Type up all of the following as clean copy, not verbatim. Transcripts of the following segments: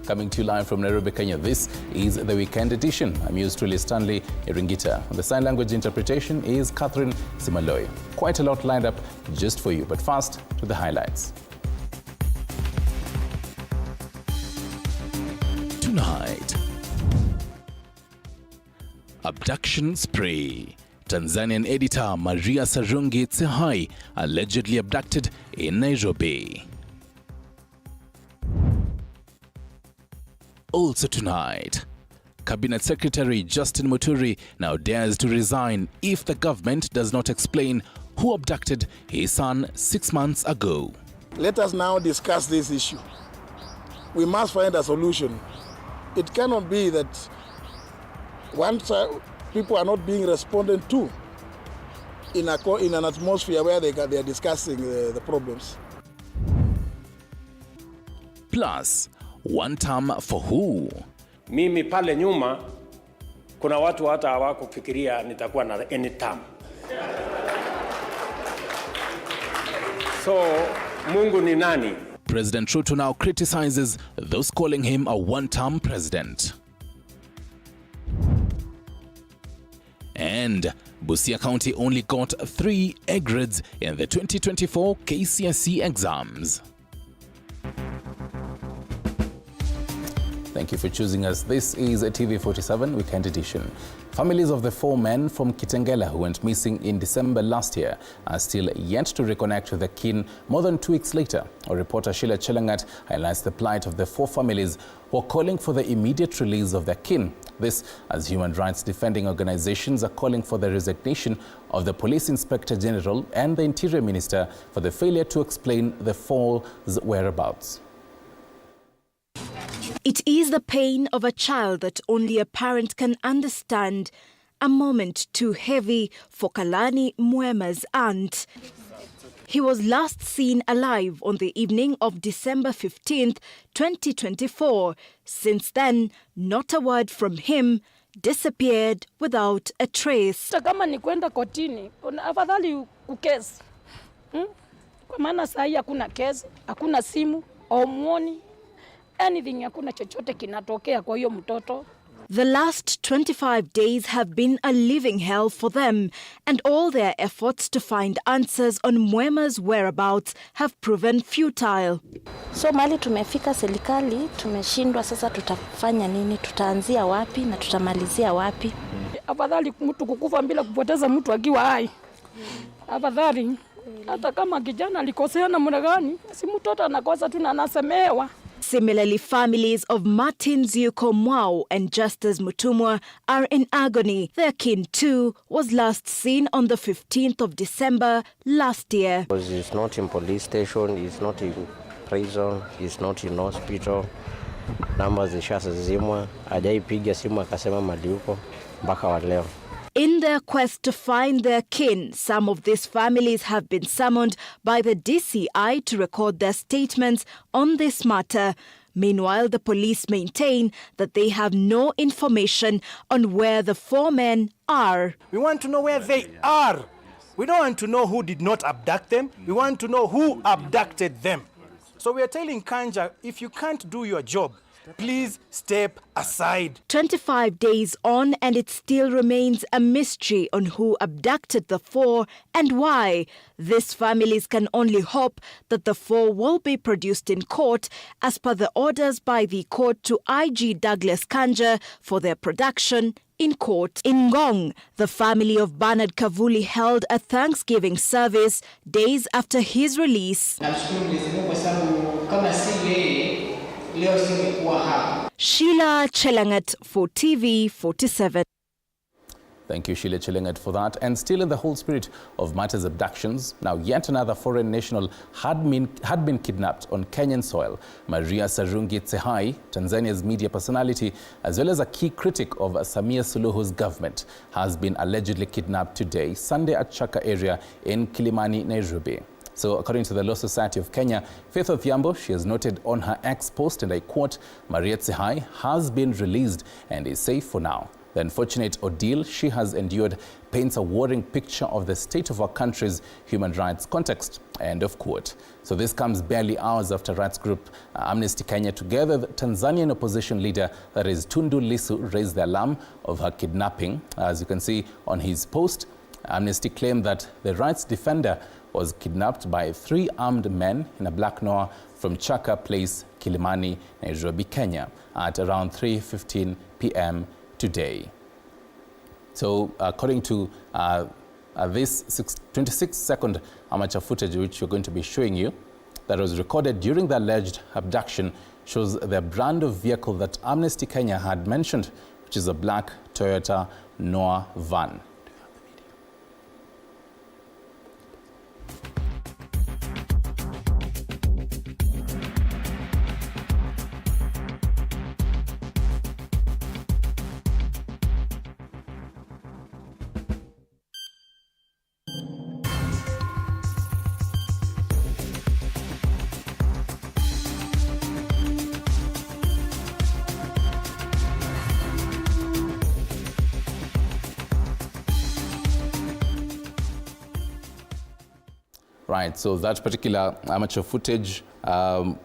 Coming to you live from Nairobi, Kenya, this is the Weekend Edition. I'm yours truly, Stanley Nyaringita. The sign language interpretation is Catherine Simaloi. Quite a lot lined up just for you, but first to the highlights. Tonight, abduction spree. Tanzanian editor Maria Sarungi Tsehai allegedly abducted in Nairobi. Also tonight, Cabinet Secretary Justin Muturi now dares to resign if the government does not explain who abducted his son 6 months ago. Let us now discuss this issue. We must find a solution. It cannot be that once people are not being responded to in an atmosphere where they are discussing the problems. Plus, one term for who? Mimi pale nyuma kuna watu hata hawakufikiria nitakuwa na any term. So Mungu ni nani? President Ruto now criticizes those calling him a one-term president. And Busia County only got 3 A grades in the 2024 KCSE exams. Thank you for choosing us. This is a TV47 Weekend Edition. Families of the 4 men from Kitengela who went missing in December last year are still yet to reconnect with their kin more than 2 weeks later. Our reporter Sheila Chelangat highlights the plight of the 4 families who are calling for the immediate release of their kin. This as human rights defending organizations are calling for the resignation of the Police Inspector General and the Interior Minister for the failure to explain the 4's whereabouts. It is the pain of a child that only a parent can understand. A moment too heavy for Kalani Mwema's aunt. He was last seen alive on the evening of December 15th, 2024. Since then, not a word from him, disappeared without a trace. Kama ni kwenda kotini, afadhali ukesi. Kwa maana sahi hakuna kesi, hakuna simu, haumuoni. Anything hakuna chochote kinatokea kwa hiyo mtoto. The last 25 days have been a living hell for them, and all their efforts to find answers on Mwema's whereabouts have proven futile. So mali tumefika serikali, tumeshindwa sasa tutafanya nini, tutaanzia wapi na tutamalizia wapi? Afadhali mtu kukufa bila kupoteza mtu akiwa hai. Afadhali hata kama kijana alikosea namna gani, si mtoto anakosa tu na anasemewa. Similarly, families of Martin Ziuko Mwau and Justice Mutumwa are in agony. Their kin too was last seen on the 15th of December last year. Because he's not in police station, he's not in prison, he's not in hospital. Namba zishazimwa, hajaipiga simu akasema mali yuko mpaka wa leo. In their quest to find their kin, some of these families have been summoned by the DCI to record their statements on this matter. Meanwhile, the police maintain that they have no information on where the 4 men are. We want to know where they are. We don't want to know who did not abduct them. We want to know who abducted them. So we are telling Kanja, if you can't do your job, please step aside. 25 days on, and it still remains a mystery on who abducted the 4 and why. These families can only hope that the 4 will be produced in court as per the orders by the court to IG Douglas Kanja for their production in court. In Ngong, the family of Bernard Kavuli held a Thanksgiving service days after his release. Sheila Chelangat for TV47. Thank you, Sheila Chelangat, for that. And still in the whole spirit of matters abductions, now yet another foreign national had been kidnapped on Kenyan soil. Maria Sarungi Tsehai, Tanzania's media personality, as well as a key critic of Samia Suluhu's government, has been allegedly kidnapped today, Sunday at Chaka area in Kilimani, Nairobi. So according to the Law Society of Kenya, Faith Odhiambo, she has noted on her X post, and I quote, Maria Tsehai has been released and is safe for now. The unfortunate ordeal she has endured paints a worrying picture of the state of our country's human rights context. End of quote. So this comes barely hours after rights group Amnesty Kenya, together with Tanzanian opposition leader, that is Tundu Lissu, raised the alarm of her kidnapping. As you can see on his post, Amnesty claimed that the rights defender was kidnapped by 3 armed men in a Black Noah from Chaka Place, Kilimani, Nairobi, Kenya, at around 3:15 p.m. today. So according to this 26-second amateur footage, which we're going to be showing you, that was recorded during the alleged abduction, shows the brand of vehicle that Amnesty Kenya had mentioned, which is a black Toyota Noah van. Right, so that particular amateur footage,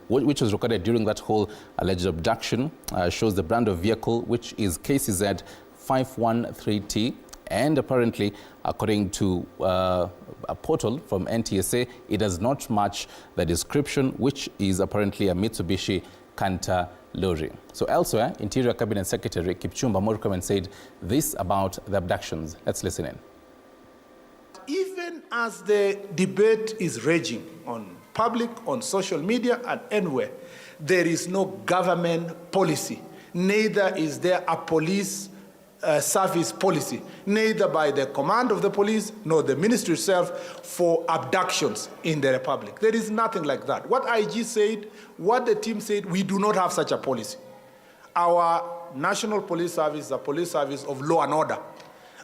which was recorded during that whole alleged abduction, shows the brand of vehicle, which is KCZ 513T. And apparently, according to a portal from NTSA, it does not match the description, which is apparently a Mitsubishi Canter lorry. So elsewhere, Interior Cabinet Secretary Kipchumba Murkomen said this about the abductions. Let's listen in. Even as the debate is raging on public, on social media, and anywhere, there is no government policy. Neither is there a police service policy, neither by the command of the police nor the ministry itself, for abductions in the Republic. There is nothing like that. What IG said, what the team said, we do not have such a policy. Our National Police Service is a police service of law and order,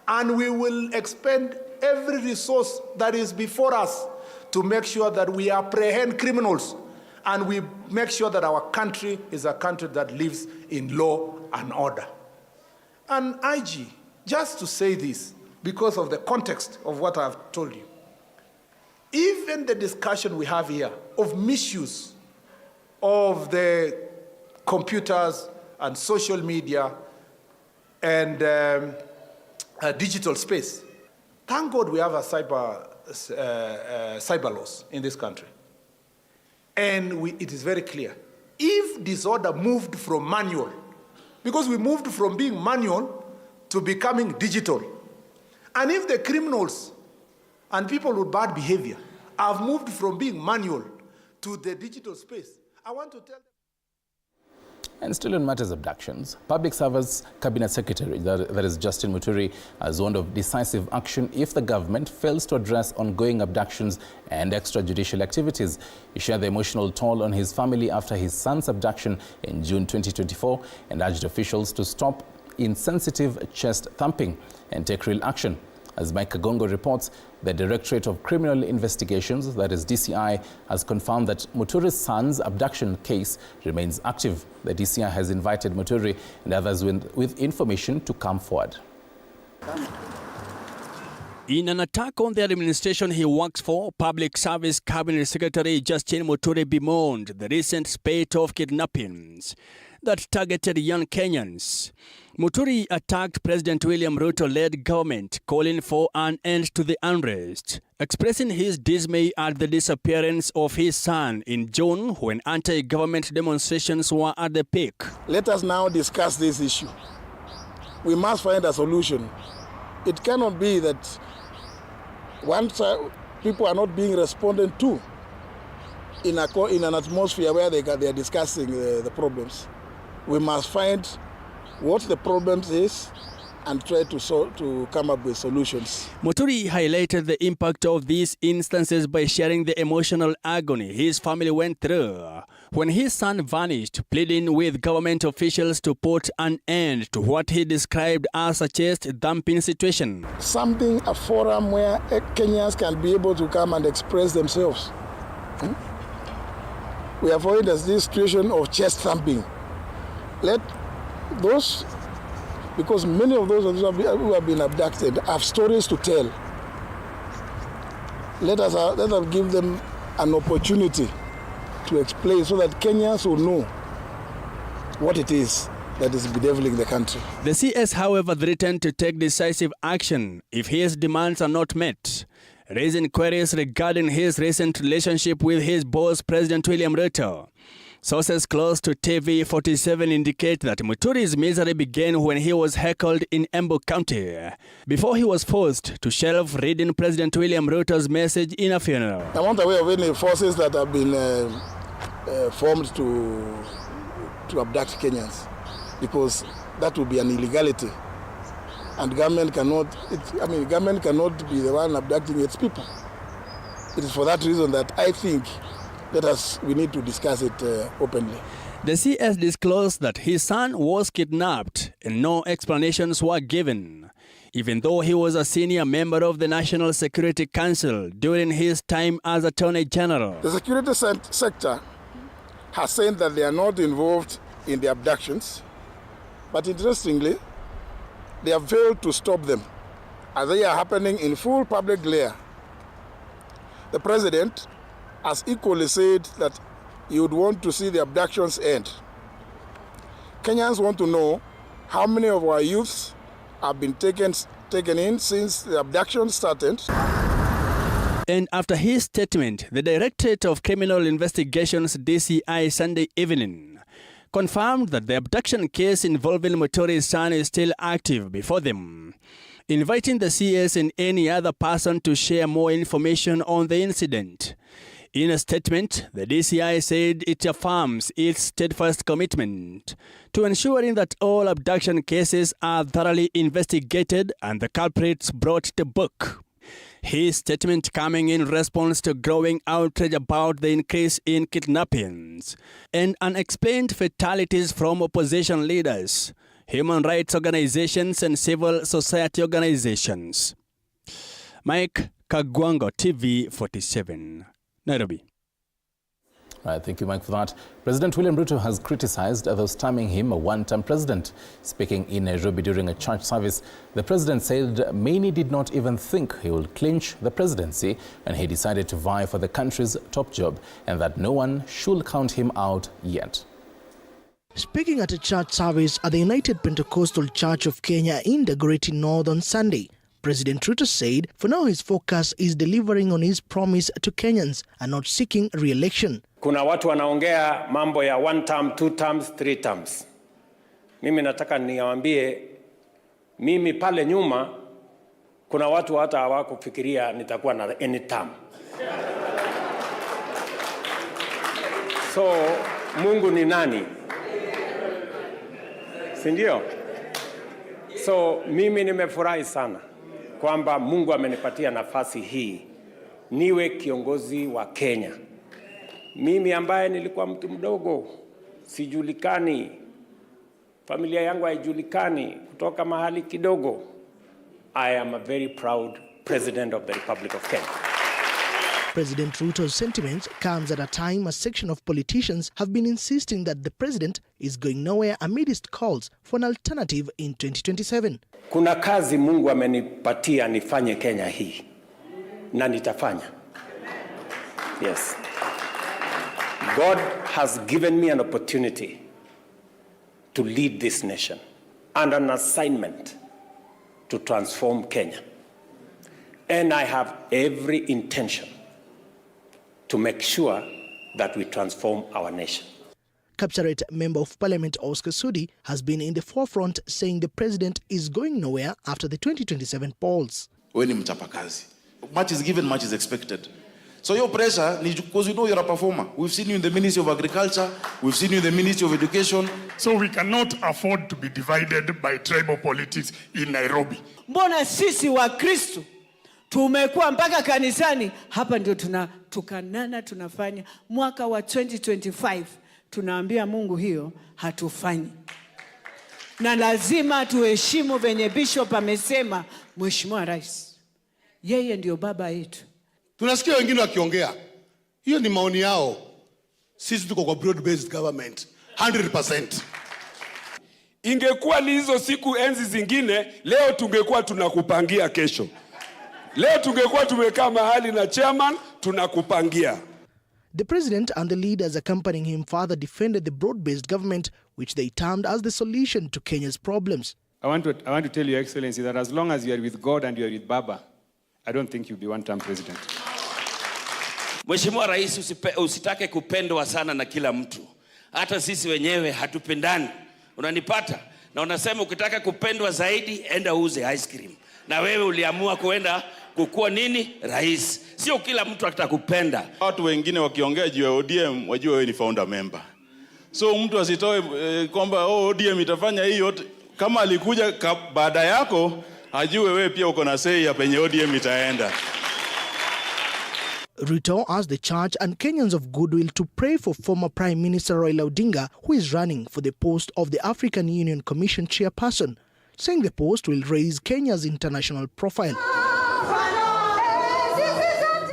and we will expend every resource that is before us to make sure that we apprehend criminals and we make sure that our country is a country that lives in law and order. And IG, just to say this, because of the context of what I've told you, even the discussion we have here of misuse of the computers and social media and digital space. Thank God we have a cyber laws in this country. And it is very clear. If disorder moved from manual, because we moved from being manual to becoming digital, and if the criminals and people with bad behavior have moved from being manual to the digital space, I want to tell them. And still in matters of abductions, Public Service Cabinet Secretary, that is Justin Muturi, has warned of decisive action if the government fails to address ongoing abductions and extrajudicial activities. He shared the emotional toll on his family after his son's abduction in June 2024 and urged officials to stop insensitive chest thumping and take real action. As Mike Kagongo reports, the Directorate of Criminal Investigations, that is DCI, has confirmed that Muturi's son's abduction case remains active. The DCI has invited Muturi and others with information to come forward. In an attack on the administration he works for, Public Service Cabinet Secretary Justin Muturi bemoaned the recent spate of kidnappings that targeted young Kenyans. Muturi attacked President William Ruto-led government, calling for an end to the unrest, expressing his dismay at the disappearance of his son in June when anti-government demonstrations were at the peak. Let us now discuss this issue. We must find a solution. It cannot be that once people are not being responded to in an atmosphere where they are discussing the problems. We must find what the problems is and try to come up with solutions. Muturi highlighted the impact of these instances by sharing the emotional agony his family went through when his son vanished, pleading with government officials to put an end to what he described as a chest dumping situation. Something, a forum where Kenyans can be able to come and express themselves. We avoid this situation of chest thumping. Let those Because many of those who have been abducted have stories to tell. Let us give them an opportunity to explain so that Kenyans will know what it is that is bedeviling the country. The CS, however, threatened to take decisive action if his demands are not met, raising queries regarding his recent relationship with his boss, President William Ruto. Sources close to TV47 indicate that Muturi's misery began when he was heckled in Embu County, before he was forced to shelve reading President William Ruto's message in a funeral. I'm not aware of any forces that have been formed to abduct Kenyans, because that would be an illegality. And government cannot be the one abducting its people. It is for that reason that I think we need to discuss it openly. The CS disclosed that his son was kidnapped and no explanations were given, even though he was a senior member of the National Security Council during his time as Attorney General. The security sector has said that they are not involved in the abductions, but interestingly, they have failed to stop them, as they are happening in full public glare. The president has equally said that he would want to see the abductions end. Kenyans want to know how many of our youths have been taken in since the abduction started. And after his statement, the Directorate of Criminal Investigations, DCI, Sunday evening, confirmed that the abduction case involving Muturi's son is still active before them, inviting the CS and any other person to share more information on the incident. In a statement, the DCI said it affirms its steadfast commitment to ensuring that all abduction cases are thoroughly investigated and the culprits brought to book. His statement coming in response to growing outrage about the increase in kidnappings and unexplained fatalities from opposition leaders, human rights organizations and civil society organizations. Mike Kagwango, TV47. Nairobi. All right, thank you, Mike, for that. President William Ruto has criticized those terming him a one-term president. Speaking in Nairobi during a church service, the president said many did not even think he would clinch the presidency when he decided to vie for the country's top job, and that no one should count him out yet. Speaking at a church service at the United Pentecostal Church of Kenya in Dagoretti North on Sunday, President Ruto said for now his focus is delivering on his promise to Kenyans and not seeking re-election. Kuna watu wanaongea mambo ya 1 term, 2 terms, 3 terms. Mimi nataka niwaambie, mimi pale nyuma kuna watu hata hawakufikiria nitakuwa na any term. So Mungu ni nani? Si ndio? So mimi nimefurahi sana kwamba Mungu amenipatia nafasi hii niwe kiongozi wa Kenya. Mimi ambaye nilikuwa mtu mdogo, sijulikani, familia yangu haijulikani, kutoka mahali kidogo, I am a very proud president of the Republic of Kenya. President Ruto's sentiments comes at a time a section of politicians have been insisting that the president is going nowhere amidst calls for an alternative in 2027. Kuna kazi Mungu amenipatia nifanye Kenya hii, na nitafanya. Yes. God has given me an opportunity to lead this nation and an assignment to transform Kenya. And I have every intention to make sure that we transform our nation. Kapsaret Member of Parliament Oscar Sudi has been in the forefront saying the president is going nowhere after the 2027 polls. When mtapakazi, much is given, much is expected. So your pressure, because we know you're a performer. We've seen you in the Ministry of Agriculture, we've seen you in the Ministry of Education. So we cannot afford to be divided by tribal politics in Nairobi. Mbona sisi wa Kristo tumekuwa mpaka kanisani hapa ndio tunatukanana tunafanya. Mwaka wa 2025 tunaambia Mungu hiyo hatufanyi. Na lazima tuheshimu venye Bishop amesema, Mheshimiwa Rais. Yeye ndio baba yetu. Tunasikia wengine wakiongea. Hiyo ni maoni yao. Sisi tuko kwa broad based government 100%. Ingekuwa ni hizo siku enzi zingine, leo tungekuwa tunakupangia kesho. Leo tungekuwa tumekaa mahali na chairman tunakupangia. The president and the leaders accompanying him further defended the broad-based government, which they termed as the solution to Kenya's problems. I want to tell Your Excellency that as long as you are with God and you are with Baba, I don't think you'll be one-term president. Mheshimiwa Rais, usitake kupendwa sana na kila mtu. Hata sisi wenyewe hatupendani. Unanipata? Na unasema ukitaka kupendwa zaidi, enda uuze ice cream. Na wewe uliamua kuenda kukua nini? Rais. Sio kila mtu atakupenda. Watu wengine wakiongea juu ya ODM, wajua wewe ni founder member. So mtu asitoe kwamba ODM itafanya hii yote. Kama alikuja baada yako, ajue wewe pia uko na say ya penye ODM itaenda. Ruto asked the church and Kenyans of goodwill to pray for former Prime Minister Raila Odinga, who is running for the post of the African Union Commission chairperson, saying the post will raise Kenya's international profile.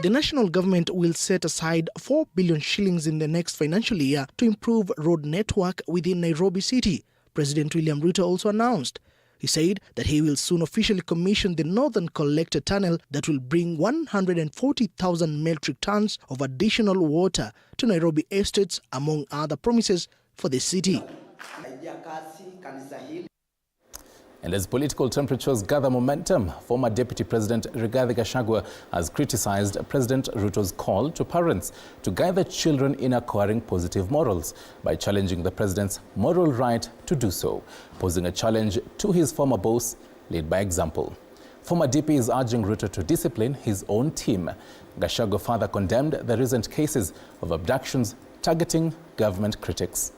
The national government will set aside 4 billion shillings in the next financial year to improve road network within Nairobi city, President William Ruto also announced. He said that he will soon officially commission the Northern Collector Tunnel that will bring 140,000 metric tons of additional water to Nairobi estates, among other promises for the city. And as political temperatures gather momentum, former Deputy President Rigathi Gachagua has criticized President Ruto's call to parents to guide their children in acquiring positive morals by challenging the president's moral right to do so, posing a challenge to his former boss, lead by example. Former DP is urging Ruto to discipline his own team. Gachagua further condemned the recent cases of abductions targeting government critics.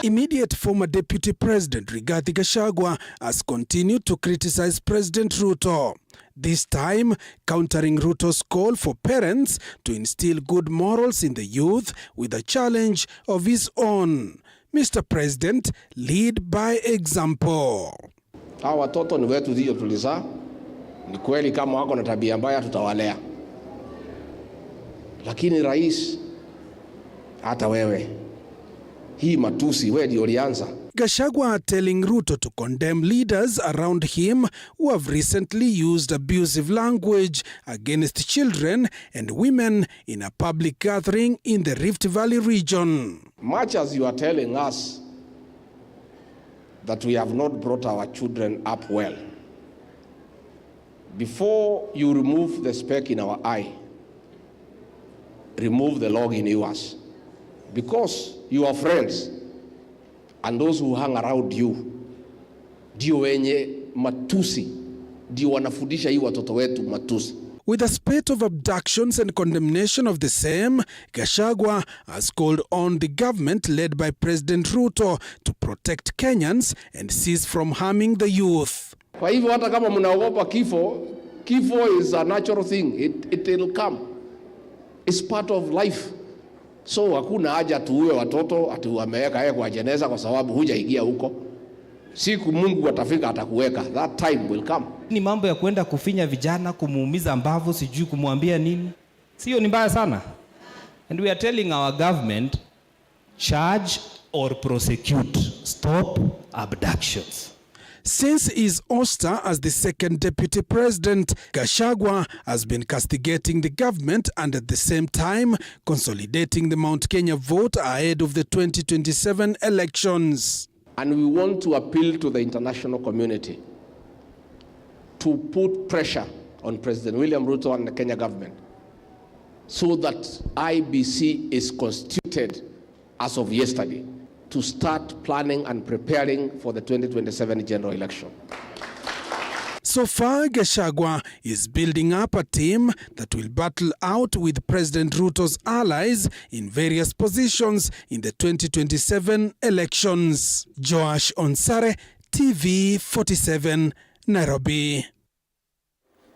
Immediate former Deputy President Rigathi Gachagua has continued to criticize President Ruto, this time countering Ruto's call for parents to instill good morals in the youth with a challenge of his own. Mr. President, lead by example. Hawa watoto ni wetu, ndio tulizaa. Ni kweli kama wako na tabia mbaya tutawalea. Lakini rais, hata wewe, hii matusi wewe ndio ulianza. Gachagua telling Ruto to condemn leaders around him who have recently used abusive language against children and women in a public gathering in the Rift Valley region. Much as you are telling us that we have not brought our children up well, before you remove the speck in our eye, remove the log in yours. Because your friends and those who hang around you ndio wenye matusi, ndio wanafundisha hii watoto wetu matusi. With a spate of abductions and condemnation of the same, Gachagua has called on the government led by President Ruto to protect Kenyans and cease from harming the youth. Kwa hivyo hata kama mnaogopa kifo, kifo is a natural thing. It will come. It's part of life. So hakuna haja tuue watoto ati wameweka yeye kwa jeneza kwa sababu hujaingia huko. Siku Mungu atafika atakuweka. That time will come. Ni mambo ya kwenda kufinya vijana, kumuumiza mbavu, sijui kumwambia nini. Sio ni mbaya sana. And we are telling our government, charge or prosecute. Stop abductions. Since his ouster as the second deputy president, Gachagua has been castigating the government and at the same time consolidating the Mount Kenya vote ahead of the 2027 elections. And we want to appeal to the international community to put pressure on President William Ruto and the Kenya government so that IBC is constituted as of yesterday to start planning and preparing for the 2027 general election. So far, Gachagua is building up a team that will battle out with President Ruto's allies in various positions in the 2027 elections. Joash Onsare, TV47, Nairobi.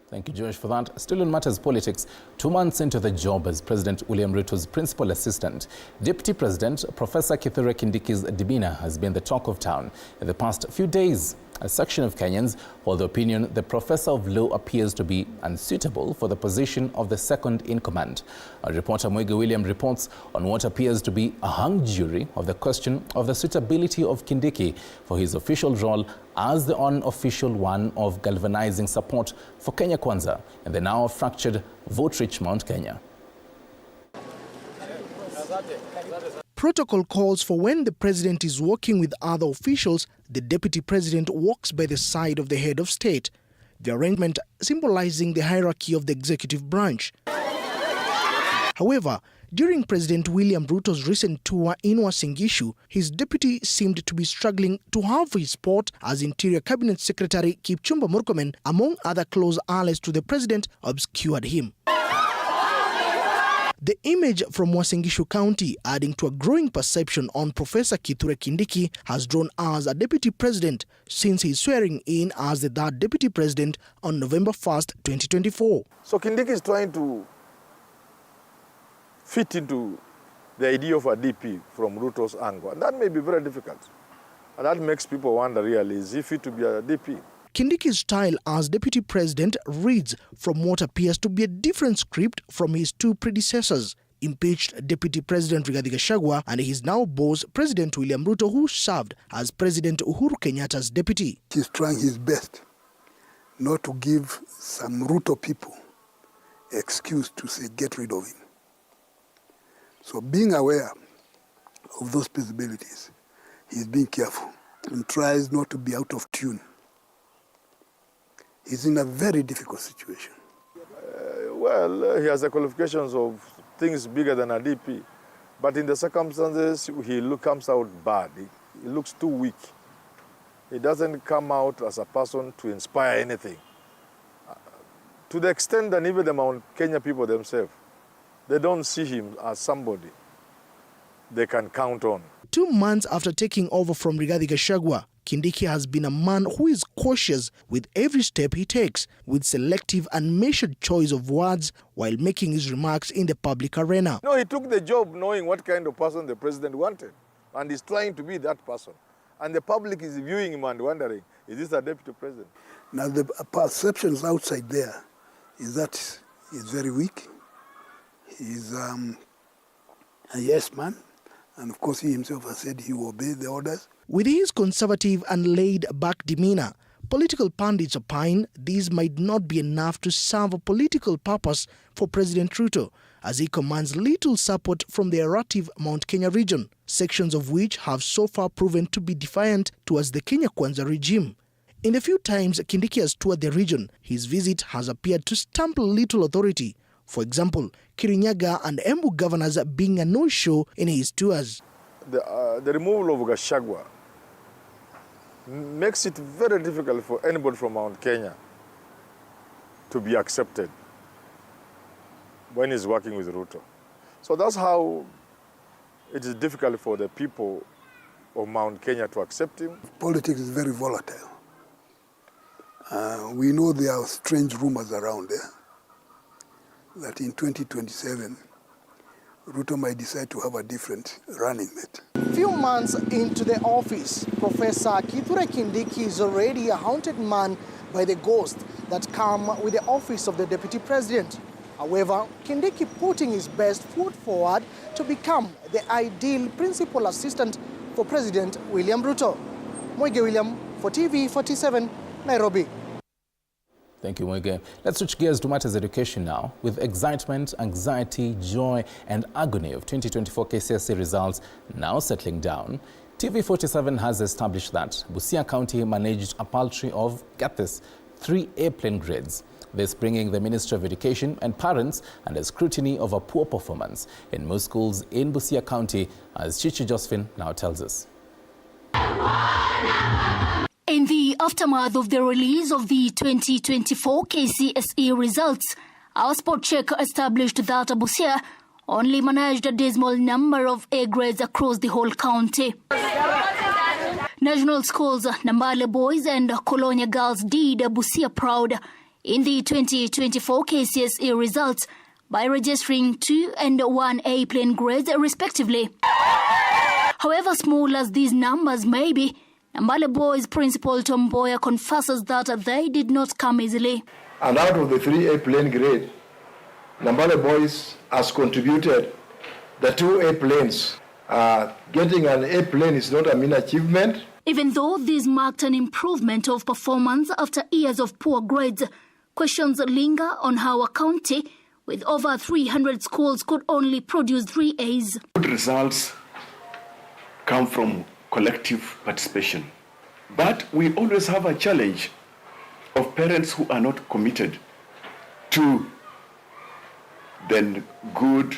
Thank you, Josh, for that. Still on matters politics, 2 months into the job as President William Ruto's principal assistant, Deputy President Professor Kithure Kindiki's demeanor has been the talk of town in the past few days. A section of Kenyans hold the opinion the professor of law appears to be unsuitable for the position of the second in command. Our reporter Mwege William reports on what appears to be a hung jury of the question of the suitability of Kindiki for his official role as the unofficial one of galvanizing support for Kenya Kwanza in the now fractured vote-rich Mount Kenya. Protocol calls for when the president is working with other officials, the deputy president walks by the side of the head of state, the arrangement symbolizing the hierarchy of the executive branch. However, during President William Ruto's recent tour in Uasin Gishu, his deputy seemed to be struggling to have his spot as Interior Cabinet Secretary Kipchumba Murkomen, among other close allies to the president, obscured him. The image from Uasin Gishu County, adding to a growing perception on Professor Kithure Kindiki, has drawn as a deputy president since his swearing in as the third deputy president on November 1st, 2024. So Kindiki is trying to fit into the idea of a DP from Ruto's angle. And that may be very difficult. And that makes people wonder really, is he fit to be a DP? Kindiki's style as deputy president reads from what appears to be a different script from his two predecessors, impeached Deputy President Rigathi Gachagua and his now boss President William Ruto, who served as President Uhuru Kenyatta's deputy. He's trying his best not to give some Ruto people excuse to say get rid of him. So being aware of those possibilities, he's being careful and tries not to be out of tune. He's in a very difficult situation. He has the qualifications of things bigger than a DP. But in the circumstances, he comes out bad. He looks too weak. He doesn't come out as a person to inspire anything. To the extent that even the Mount Kenya people themselves, they don't see him as somebody they can count on. 2 months after taking over from Rigathi Gachagua, Kindiki has been a man who is cautious with every step he takes, with selective and measured choice of words while making his remarks in the public arena. No, he took the job knowing what kind of person the president wanted, and he's trying to be that person. And the public is viewing him and wondering, is this a deputy president? Now the perceptions outside there is that he's very weak. He's a yes man. And of course, he himself has said he will obey the orders. With his conservative and laid-back demeanor, political pundits opine these might not be enough to serve a political purpose for President Ruto, as he commands little support from the erratic Mount Kenya region, sections of which have so far proven to be defiant towards the Kenya Kwanza regime. In the few times Kindiki has toured the region, his visit has appeared to stamp little authority. For example, Kirinyaga and Embu governors being a no-show in his tours. The removal of Gachagua makes it very difficult for anybody from Mount Kenya to be accepted when he's working with Ruto. So that's how it is difficult for the people of Mount Kenya to accept him. Politics is very volatile. We know there are strange rumors around there that in 2027, Ruto might decide to have a different running mate. Few months into the office, Professor Kithure Kindiki is already a haunted man by the ghosts that come with the office of the deputy president. However, Kindiki putting his best foot forward to become the ideal principal assistant for President William Ruto. Mwege William for TV47, Nairobi. Thank you, Mwege. Let's switch gears to matters education now. With excitement, anxiety, joy, and agony of 2024 KCSE results now settling down, TV47 has established that Busia County managed a paltry of, get this, 3 airplane grades. This bringing the Ministry of Education and parents under scrutiny of a poor performance in most schools in Busia County, as Chichi Josephine now tells us. In the aftermath of the release of the 2024 KCSE results, our spot check established that Busia only managed a dismal number of A grades across the whole county. National schools Nambale Boys and Colonia Girls did Busia proud in the 2024 KCSE results by registering 2 and 1 A-plane grades respectively. However small as these numbers may be, Mbale Boys principal Tom Boya confesses that they did not come easily. And out of the 3 A-plane grade, Mbale Boys has contributed the 2 A-planes. Getting an A-plane is not a mean achievement. Even though this marked an improvement of performance after years of poor grades, questions linger on how a county with over 300 schools could only produce 3 A's. Good results come from collective participation. But we always have a challenge of parents who are not committed to the good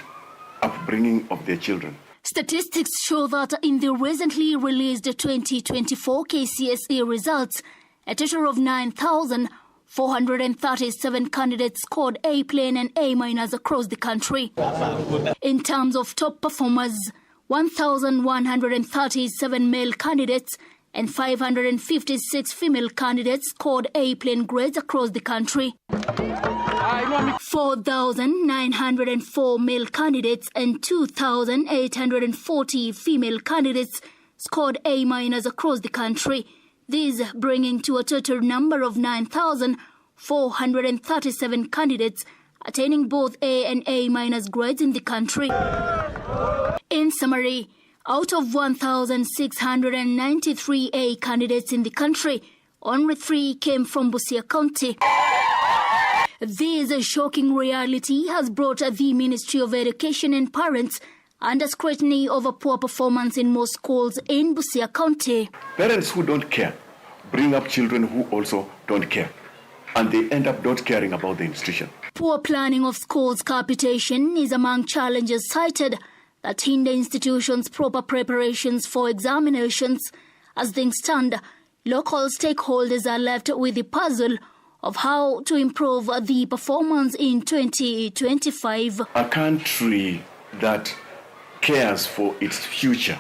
upbringing of their children. Statistics show that in the recently released 2024 KCSE results, a total of 9,437 candidates scored A-plane and A- across the country. In terms of top performers, 1,137 male candidates and 556 female candidates scored A-plane grades across the country. 4,904 male candidates and 2,840 female candidates scored A- across the country. This bringing to a total number of 9,437 candidates attaining both A and A- grades in the country. In summary, out of 1,693 A candidates in the country, only 3 came from Busia County. This shocking reality has brought the Ministry of Education and parents under scrutiny over poor performance in most schools in Busia County. Parents who don't care bring up children who also don't care, and they end up not caring about the institution. Poor planning of schools' capitation is among challenges cited that hinder institutions' proper preparations for examinations. As things stand, local stakeholders are left with the puzzle of how to improve the performance in 2025. A country that cares for its future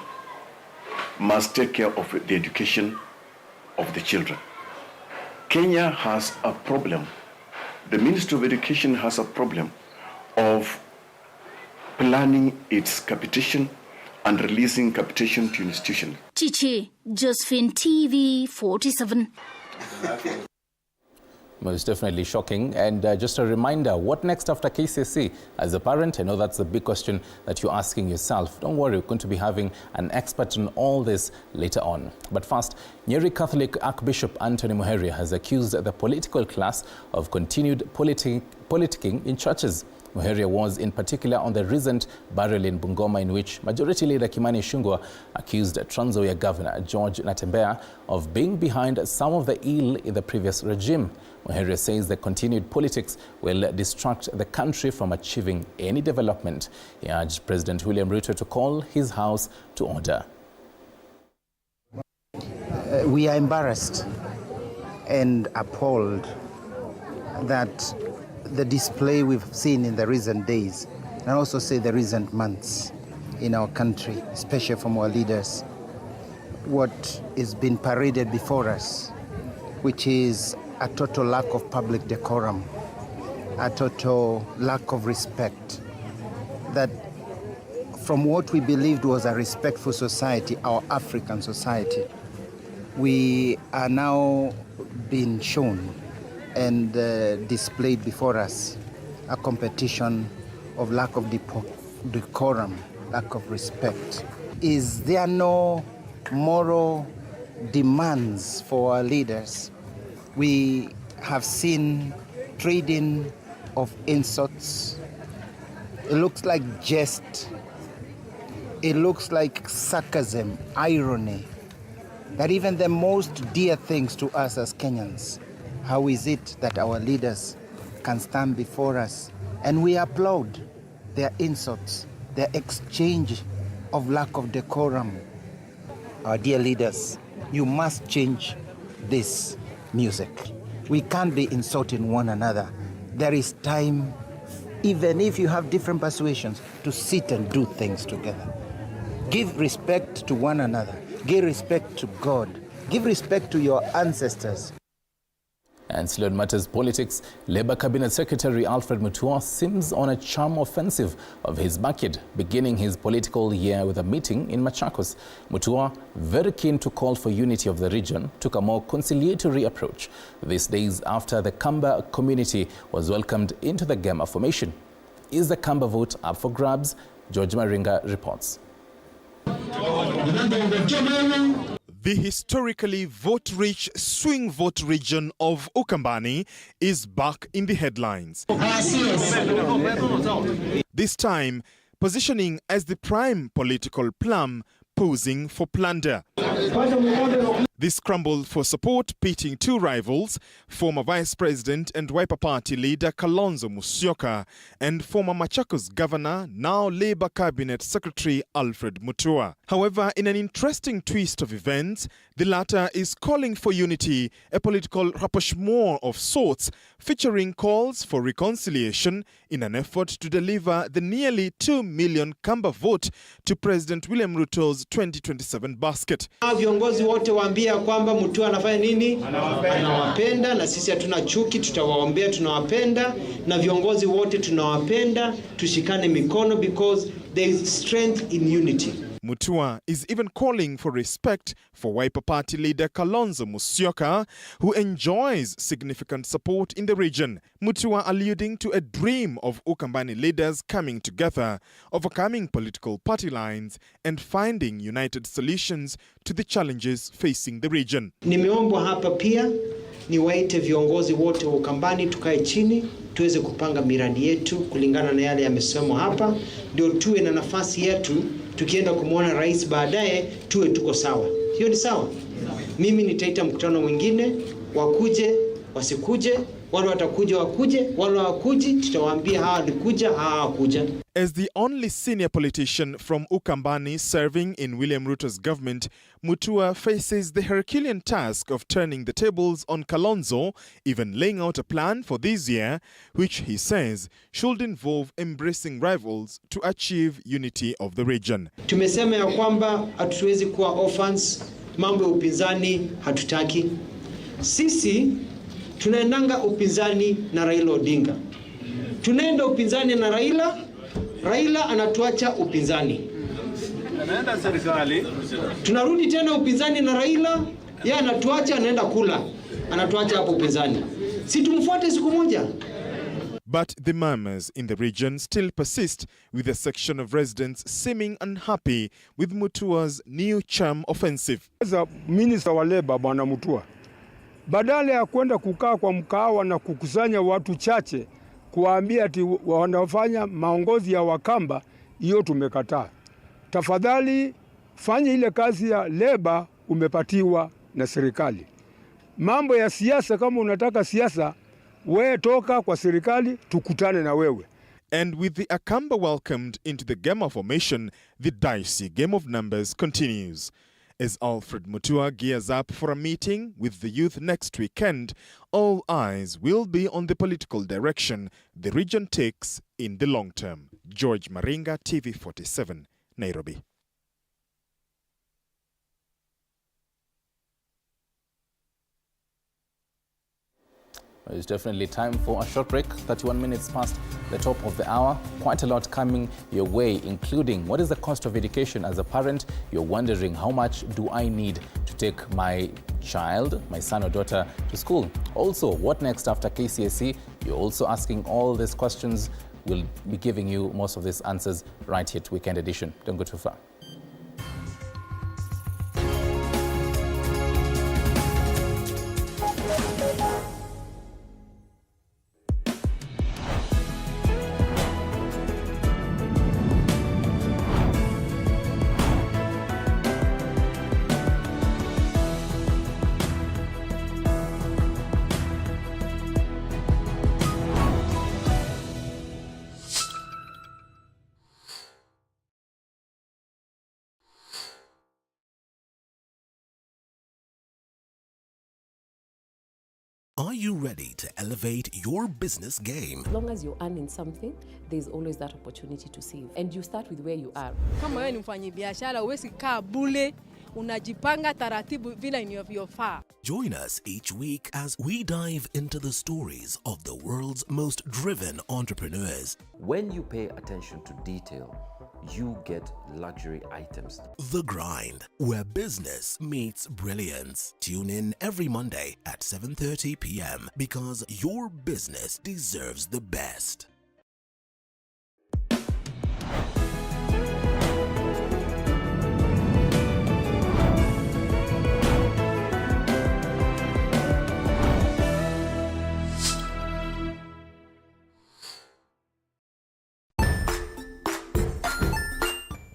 must take care of the education of the children. Kenya has a problem. The Ministry of Education has a problem of planning its capitation and releasing capitation to institutions. Chichi, Josephine, TV47. Most definitely shocking. And just a reminder, what next after KCSE? As a parent, I know that's the big question that you're asking yourself. Don't worry, we're going to be having an expert on all this later on. But first, Nyeri Catholic Archbishop Anthony Muheria has accused the political class of continued politicking in churches. Muheria was in particular on the recent burial in Bungoma, in which Majority Leader Kimani Ichung'wah accused Trans Nzoia Governor George Natembeya of being behind some of the ill in the previous regime. Muheria says the continued politics will distract the country from achieving any development. He urged President William Ruto to call his house to order. We are embarrassed and appalled that the display we've seen in the recent days, and also say the recent months in our country, especially from our leaders, what is being paraded before us, which is a total lack of public decorum, a total lack of respect, that from what we believed was a respectful society, our African society, we are now being shown and displayed before us a competition of lack of decorum, lack of respect. Is there no moral demands for our leaders? We have seen trading of insults. It looks like jest. It looks like sarcasm, irony, that even the most dear things to us as Kenyans, how is it that our leaders can stand before us and we applaud their insults, their exchange of lack of decorum? Our dear leaders, you must change this music. We can't be insulting one another. There is time, even if you have different persuasions, to sit and do things together. Give respect to one another. Give respect to God. Give respect to your ancestors. And still on matters politics, Labour Cabinet Secretary Alfred Mutua seems on a charm offensive of his backyard, beginning his political year with a meeting in Machakos. Mutua, very keen to call for unity of the region, took a more conciliatory approach these days after the Kamba community was welcomed into the Gema formation. Is the Kamba vote up for grabs? George Maringa reports. The historically vote-rich swing vote region of Ukambani is back in the headlines. This time, positioning as the prime political plum, posing for plunder. This scramble for support pitting two rivals, former Vice President and Wiper Party leader Kalonzo Musyoka and former Machakos Governor, now Labour Cabinet Secretary Alfred Mutua. However, in an interesting twist of events, the latter is calling for unity, a political rapprochement of sorts, featuring calls for reconciliation in an effort to deliver the nearly 2 million Kamba vote to President William Ruto's 2027 basket. Viongozi wote waambia kwamba Mutua anafanya nini? Anawapenda, na sisi hatuna chuki, tutawaombea, tunawapenda, na viongozi wote tunawapenda, tushikane mikono because there is strength in unity. Mutua is even calling for respect for Wiper Party leader Kalonzo Musyoka, who enjoys significant support in the region. Mutua alluding to a dream of Ukambani leaders coming together, overcoming political party lines and finding united solutions to the challenges facing the region. Nimeombwa hapa pia niwaite viongozi wote wa Ukambani tukae chini tuweze kupanga miradi yetu kulingana na yale yamesemwa hapa, ndio tuwe na nafasi yetu tukienda kumwona rais baadaye tuwe tuko sawa. Hiyo ni sawa? Mimi nitaita mkutano mwingine, wakuje wasikuje, wale watakuja wakuje, wale hawakuji tutawaambia hawa walikuja hawa hawakuja. As the only senior politician from Ukambani serving in William Ruto's government, Mutua faces the Herculean task of turning the tables on Kalonzo, even laying out a plan for this year, which he says should involve embracing rivals to achieve unity of the region. Tumesema ya kwamba hatuwezi kuwa orphans, mambo ya upinzani hatutaki. Sisi tunaendanga upinzani na Raila Odinga. Tunaenda upinzani na Raila anatuacha upinzani. Anaenda serikali. Tunarudi tena upinzani na Raila, yeye anatuacha anaenda kula. Anatuacha hapo upinzani. Si tumfuate siku moja. But the murmurs in the region still persist, with a section of residents seeming unhappy with Mutua's new charm offensive. Minister wa Labour Bwana Mutua, badala ya kwenda kukaa kwa mkahawa na kukusanya watu chache kuambia ati wanafanya maongozi ya Wakamba, hiyo tumekataa. Tafadhali fanya ile kazi ya Labour umepatiwa na serikali. Mambo ya siasa, kama unataka siasa, wewe toka kwa serikali tukutane na wewe. And with the Akamba welcomed into the Gema formation, the dicey game of numbers continues. As Alfred Mutua gears up for a meeting with the youth next weekend, all eyes will be on the political direction the region takes in the long term. George Maringa, TV47, Nairobi. It's definitely time for a short break. 31 minutes past the top of the hour. Quite a lot coming your way, including what is the cost of education as a parent? You're wondering, how much do I need to take my child, my son or daughter, to school? Also, what next after KCSE? You're also asking all these questions. We'll be giving you most of these answers right here to Weekend Edition. Don't go too far. Are you ready to elevate your business game? As long as you're earning something, there's always that opportunity to save. And you start with where you are. Kama wewe ni mfanyabiashara, huwezi kaa bure unajipanga taratibu vile inavyofaa. Join us each week as we dive into the stories of the world's most driven entrepreneurs. When you pay attention to detail, you get luxury items. The Grind, where business meets brilliance. Tune in every Monday at 7:30 p.m. because your business deserves the best.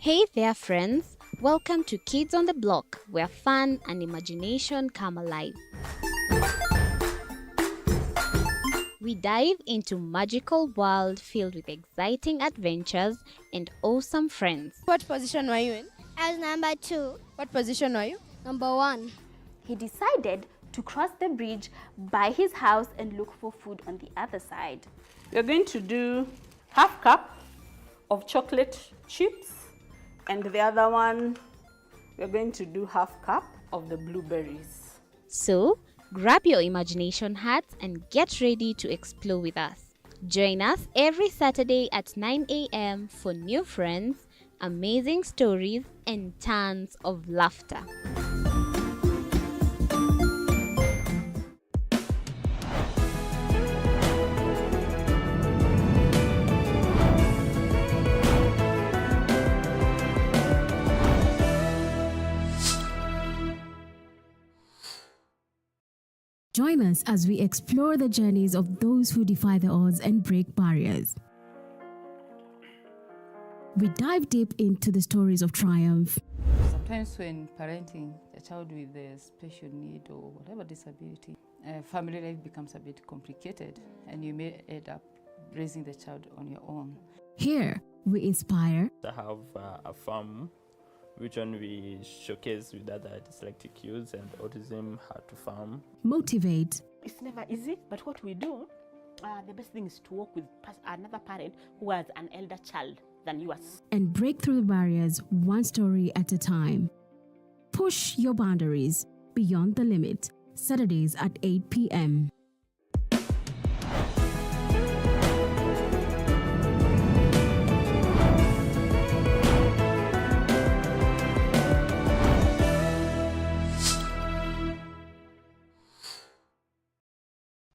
Hey there friends, welcome to Kids on the Block, where fun and imagination come alive. We dive into magical world filled with exciting adventures and awesome friends. What position were you in? I was number 2. What position were you? Number 1. He decided to cross the bridge by his house and look for food on the other side. We're going to do half cup of chocolate chips. And the other one, we're going to do half cup of the blueberries. So, grab your imagination hats and get ready to explore with us. Join us every Saturday at 9 a.m. for new friends, amazing stories, and tons of laughter. Join us as we explore the journeys of those who defy the odds and break barriers. We dive deep into the stories of triumph. Sometimes when parenting a child with a special need or whatever disability, family life becomes a bit complicated and you may end up raising the child on your own. Here, we inspire. I have a farm which one we showcase with other dyslexic youths and autism, how to farm. Motivate. It's never easy, but what we do, the best thing is to work with another parent who has an elder child than yours. And break through the barriers one story at a time. Push your boundaries beyond the limit. Saturdays at 8 p.m.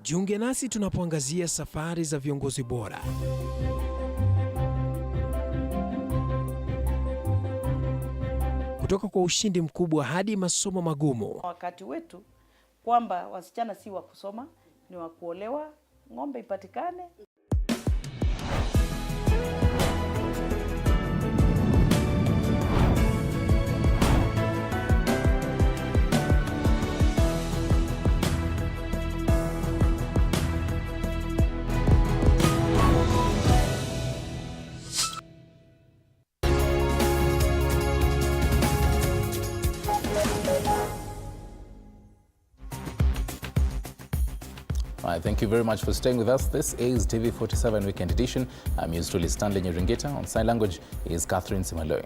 Jiunge nasi tunapoangazia safari za viongozi bora. Kutoka kwa ushindi mkubwa hadi masomo magumu. Wakati wetu kwamba wasichana si wa kusoma, ni wa kuolewa, ng'ombe ipatikane. All right, thank you very much for staying with us. This is TV47 Weekend Edition. I'm yours truly, Stanley Nyaringita. On sign language is Catherine Simaloi.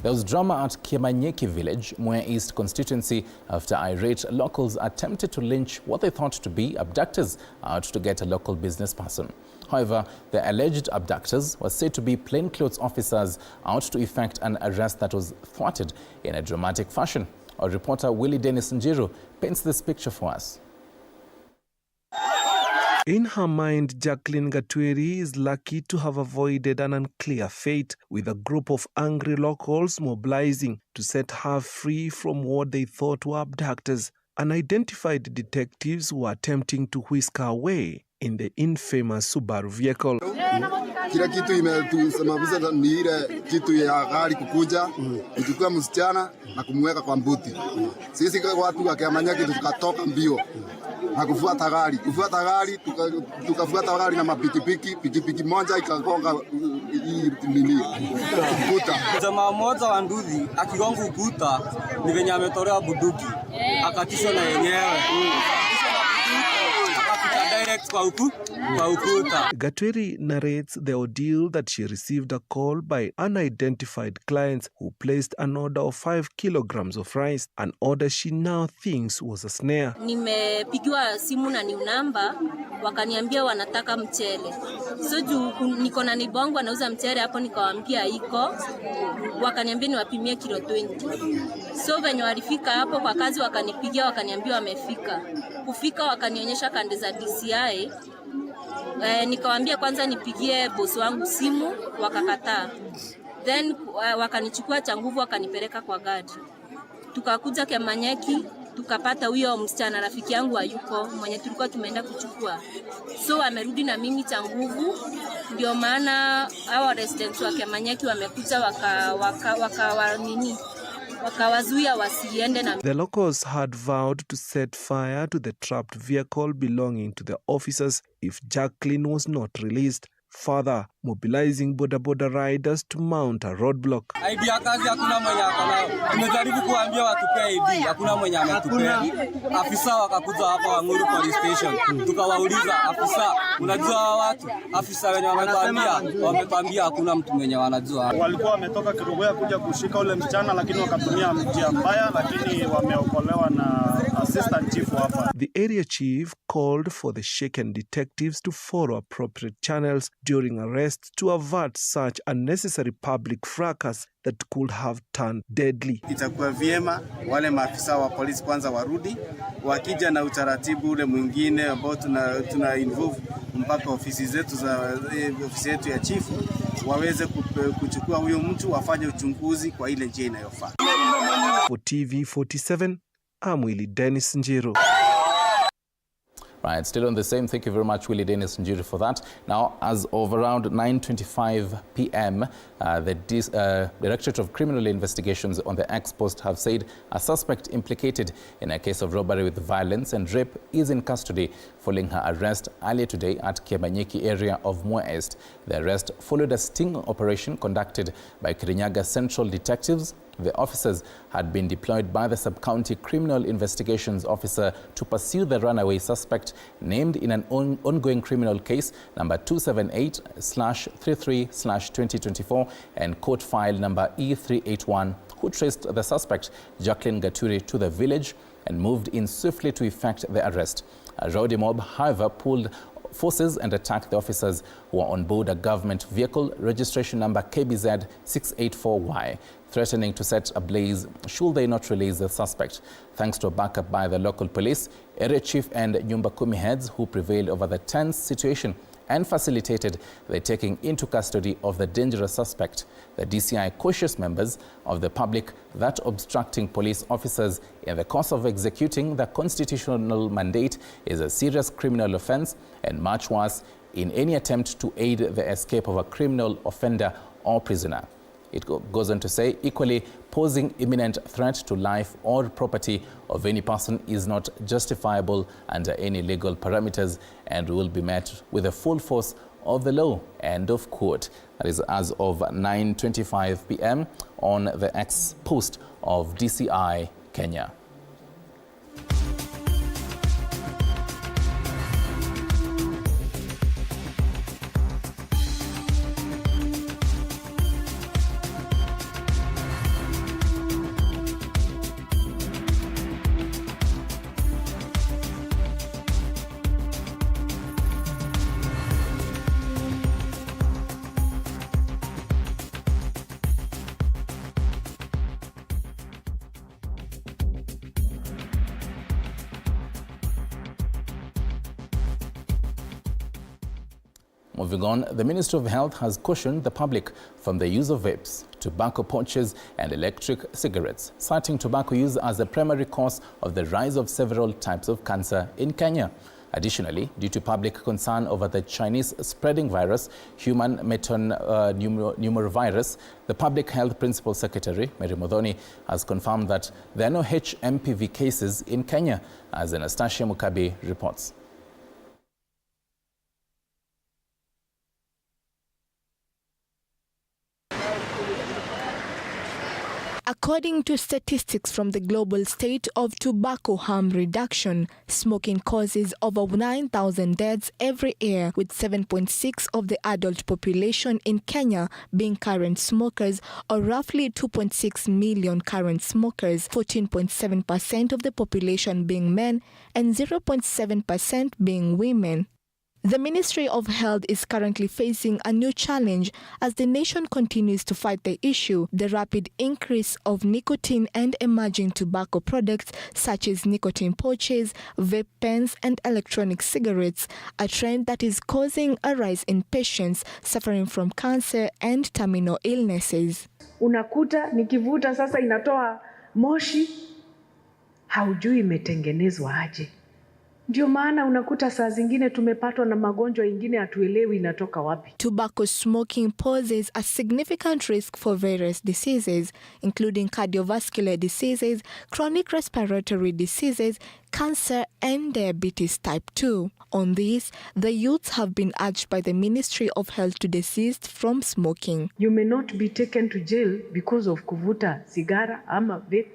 There was drama at Kiemanyeki village, Mwea East constituency, after irate locals attempted to lynch what they thought to be abductors out to get a local business person. However, the alleged abductors were said to be plainclothes officers out to effect an arrest that was thwarted in a dramatic fashion. Our reporter Willie Dennis Njiru paints this picture for us. In her mind, Jacqueline Gatweri is lucky to have avoided an unclear fate, with a group of angry locals mobilizing to set her free from what they thought were abductors. Unidentified detectives were attempting to whisk her away in the infamous Subaru vehicle. Kila kitu imetusababisha ni ile kitu ya gari kukuja kuchukua msichana na kumweka kwa mbuti. Sisi watu wa Kiemanyeki tukatoka mbio na kufuata gari. Tukafuata gari na pikipiki moja ikagonga nini ukuta. Jamaa mmoja wa nduthi akigonga ukuta ni venye ametolewa bunduki akatishwa na yenyewe. direct kwa ukuta. Gatweri narrates the ordeal that she received a call by unidentified clients who placed an order of 5 kilograms of rice, an order she now thinks was a snare. Nimepigiwa simu na new number, wakaniambia wanataka mchele. So niko na neighbor wangu anauza mchele hapo, nikawaambia iko. Wakaniambia niwapimie kilo 20. So venye walifika hapo kwa kazi wakanipigia, wakaniambia wamefika. Kufika wakanionyesha kande za DCI. Nikawaambia kwanza nipigie boss wangu simu, wakakataa. Then wakanichukua cha nguvu wakanipeleka kwa gari. Tukakuja Kemanyeki, tukapata huyo msichana rafiki yangu hayuko mwenye tulikuwa tumeenda kuchukua. So amerudi na mimi cha nguvu. Ndio maana hao residents wa Kemanyeki wamekuja wakawazuia wasiende na. The locals had vowed to set fire to the trapped vehicle belonging to the officers if Jacqueline was not released, further mobilizing boda riders to mount a roadblock. ID ya kazi hakuna mwenye akanao. Tumejaribu kuambia watupe ID, hakuna mwenye ametupea. Afisa wakakuja hapa Wanguru police station. Tukawauliza afisa, unajua hawa watu? Afisa wenye wametuambia hakuna mtu mwenye wanajua. Walikuwa wametoka Kirugoya kuja kushika ule msichana, lakini wakatumia njia mbaya, lakini wameokolewa na assistant chief hapa. The area chief called for the shaken detectives to follow appropriate channels during arrest to avert such unnecessary public fracas that could have turned deadly. Itakuwa vyema wale maafisa wa polisi kwanza warudi, wakija na utaratibu ule mwingine ambao tuna involve mpaka ofisi yetu ya chief waweze kuchukua huyo mtu, wafanye uchunguzi kwa ile njia inayofaa. For TV47, I'm Willie Dennis Njiro. Right, still on the same. Thank you very much, Willie Dennis Njiri, for that. Now, as of around 9:25 p.m., the Directorate of Criminal Investigations on the X post have said a suspect implicated in a case of robbery with violence and rape is in custody following her arrest earlier today at Kemanyeki area of Mua East. The arrest followed a sting operation conducted by Kirinyaga Central detectives. The officers had been deployed by the Sub-County Criminal Investigations Officer to pursue the runaway suspect named in an ongoing criminal case number 278/33/2024 and court file number E381, who traced the suspect, Jacqueline Gatweri, to the village and moved in swiftly to effect the arrest. A rowdy mob, however, pulled forces and attacked the officers who were on board a government vehicle, registration number KBZ 684Y, threatening to set ablaze should they not release the suspect. Thanks to a backup by the local police, area chief and Nyumba Kumi heads who prevailed over the tense situation and facilitated the taking into custody of the dangerous suspect. The DCI cautious members of the public that obstructing police officers in the course of executing the constitutional mandate is a serious criminal offense and much worse in any attempt to aid the escape of a criminal offender or prisoner. It goes on to say, equally, posing imminent threat to life or property of any person is not justifiable under any legal parameters and will be met with the full force of the law. End of quote. That is as of 9:25 p.m. on the X post of DCI Kenya. Moving on, the Ministry of Health has cautioned the public from the use of vapes, tobacco pouches and electric cigarettes, citing tobacco use as the primary cause of the rise of several types of cancer in Kenya. Additionally, due to public concern over the Chinese spreading virus, human metapneumovirus, the Public Health Principal Secretary, Mary Modhoni, has confirmed that there are no HMPV cases in Kenya, as Anastasia Mukabi reports. According to statistics from the Global State of Tobacco Harm Reduction, smoking causes over 9,000 deaths every year, with 7.6% of the adult population in Kenya being current smokers, or roughly 2.6 million current smokers, 14.7% of the population being men and 0.7% being women. The Ministry of Health is currently facing a new challenge as the nation continues to fight the issue: the rapid increase of nicotine and emerging tobacco products such as nicotine pouches, vape pens, and electronic cigarettes, a trend that is causing a rise in patients suffering from cancer and terminal illnesses. Unakuta nikivuta sasa inatoa moshi, haujui imetengenezwa aje. Ndio maana unakuta saa zingine tumepatwa na magonjwa ingine hatuelewi inatoka wapi. Tobacco smoking poses a significant risk for various diseases, including cardiovascular diseases, chronic respiratory diseases, cancer, and diabetes type 2. On this, the youths have been urged by the Ministry of Health to desist from smoking. You may not be taken to jail because of kuvuta sigara ama vape,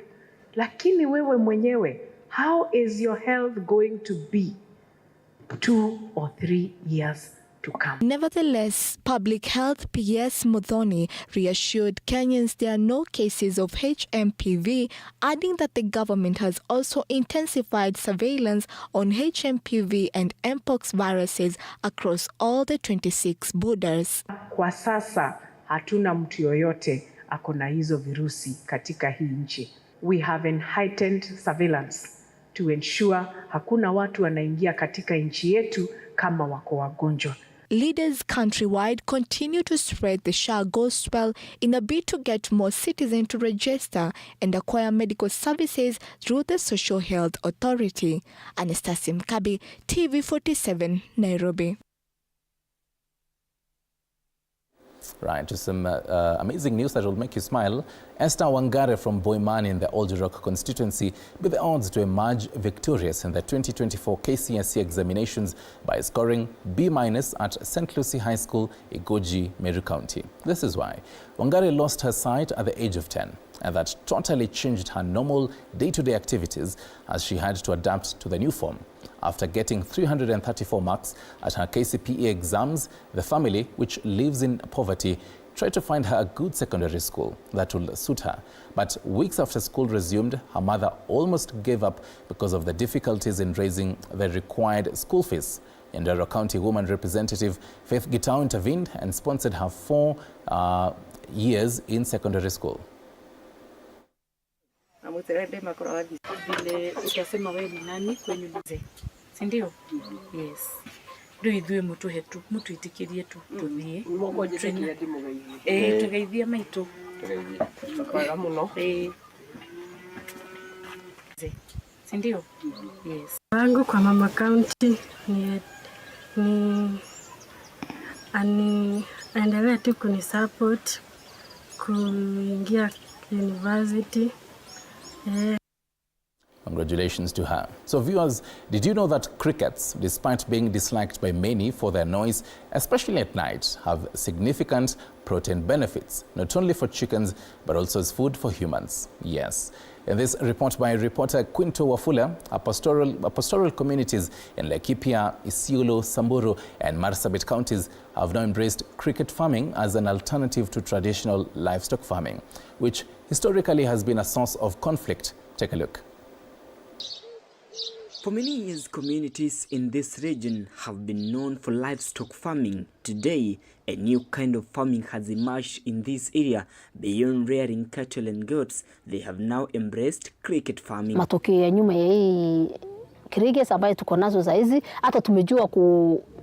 lakini wewe mwenyewe, how is your health going to be 2 or 3 years to come? Nevertheless, Public Health PS Muthoni reassured Kenyans there are no cases of HMPV, adding that the government has also intensified surveillance on HMPV and Mpox viruses across all the 26 borders. Kwa sasa hatuna mtu yoyote akona hizo virusi katika hii nchi. We have a heightened surveillance to ensure hakuna watu wanaingia katika nchi yetu kama wako wagonjwa. Leaders countrywide continue to spread the SHA gospel in a bid to get more citizens to register and acquire medical services through the Social Health Authority. Anastasia Mkabi, TV47, Nairobi. Right, to some amazing news that will make you smile. Esther Wangare from Boimani in the Old Rock constituency with the odds to emerge victorious in the 2024 KCSE examinations by scoring B- at St. Lucie High School, Igoji, Meru County. This is why Wangare lost her sight at the age of 10, and that totally changed her normal day-to-day activities as she had to adapt to the new form. After getting 334 marks at her KCPE exams, the family, which lives in poverty, tried to find her a good secondary school that will suit her. But weeks after school resumed, her mother almost gave up because of the difficulties in raising the required school fees. Ndero County Woman Representative Faith Gitau intervened and sponsored her 4 years in secondary school. Sindio? Yes. Do idue mutu hetu, mutu itikirie tu, tuthie. Tugeithia maitu. Kwa muno. Sindio? Yes. Wangu kwa Mama County ni aendelee tu kunisupport kuingia university. Congratulations to her. So viewers, did you know that crickets, despite being disliked by many for their noise, especially at night, have significant protein benefits, not only for chickens, but also as food for humans? Yes. In this report by reporter Quinto Wafula, pastoral communities in Laikipia, Isiolo, Samburu, and Marsabit counties have now embraced cricket farming as an alternative to traditional livestock farming, which historically has been a source of conflict. Take a look. For many years, communities in this region have been known for livestock farming. Today, a new kind of farming has emerged in this area. Beyond rearing cattle and goats, they have now embraced cricket farming. Matokeo ya nyuma ya hii crickets ambayo tuko nazo za hizi, hata tumejua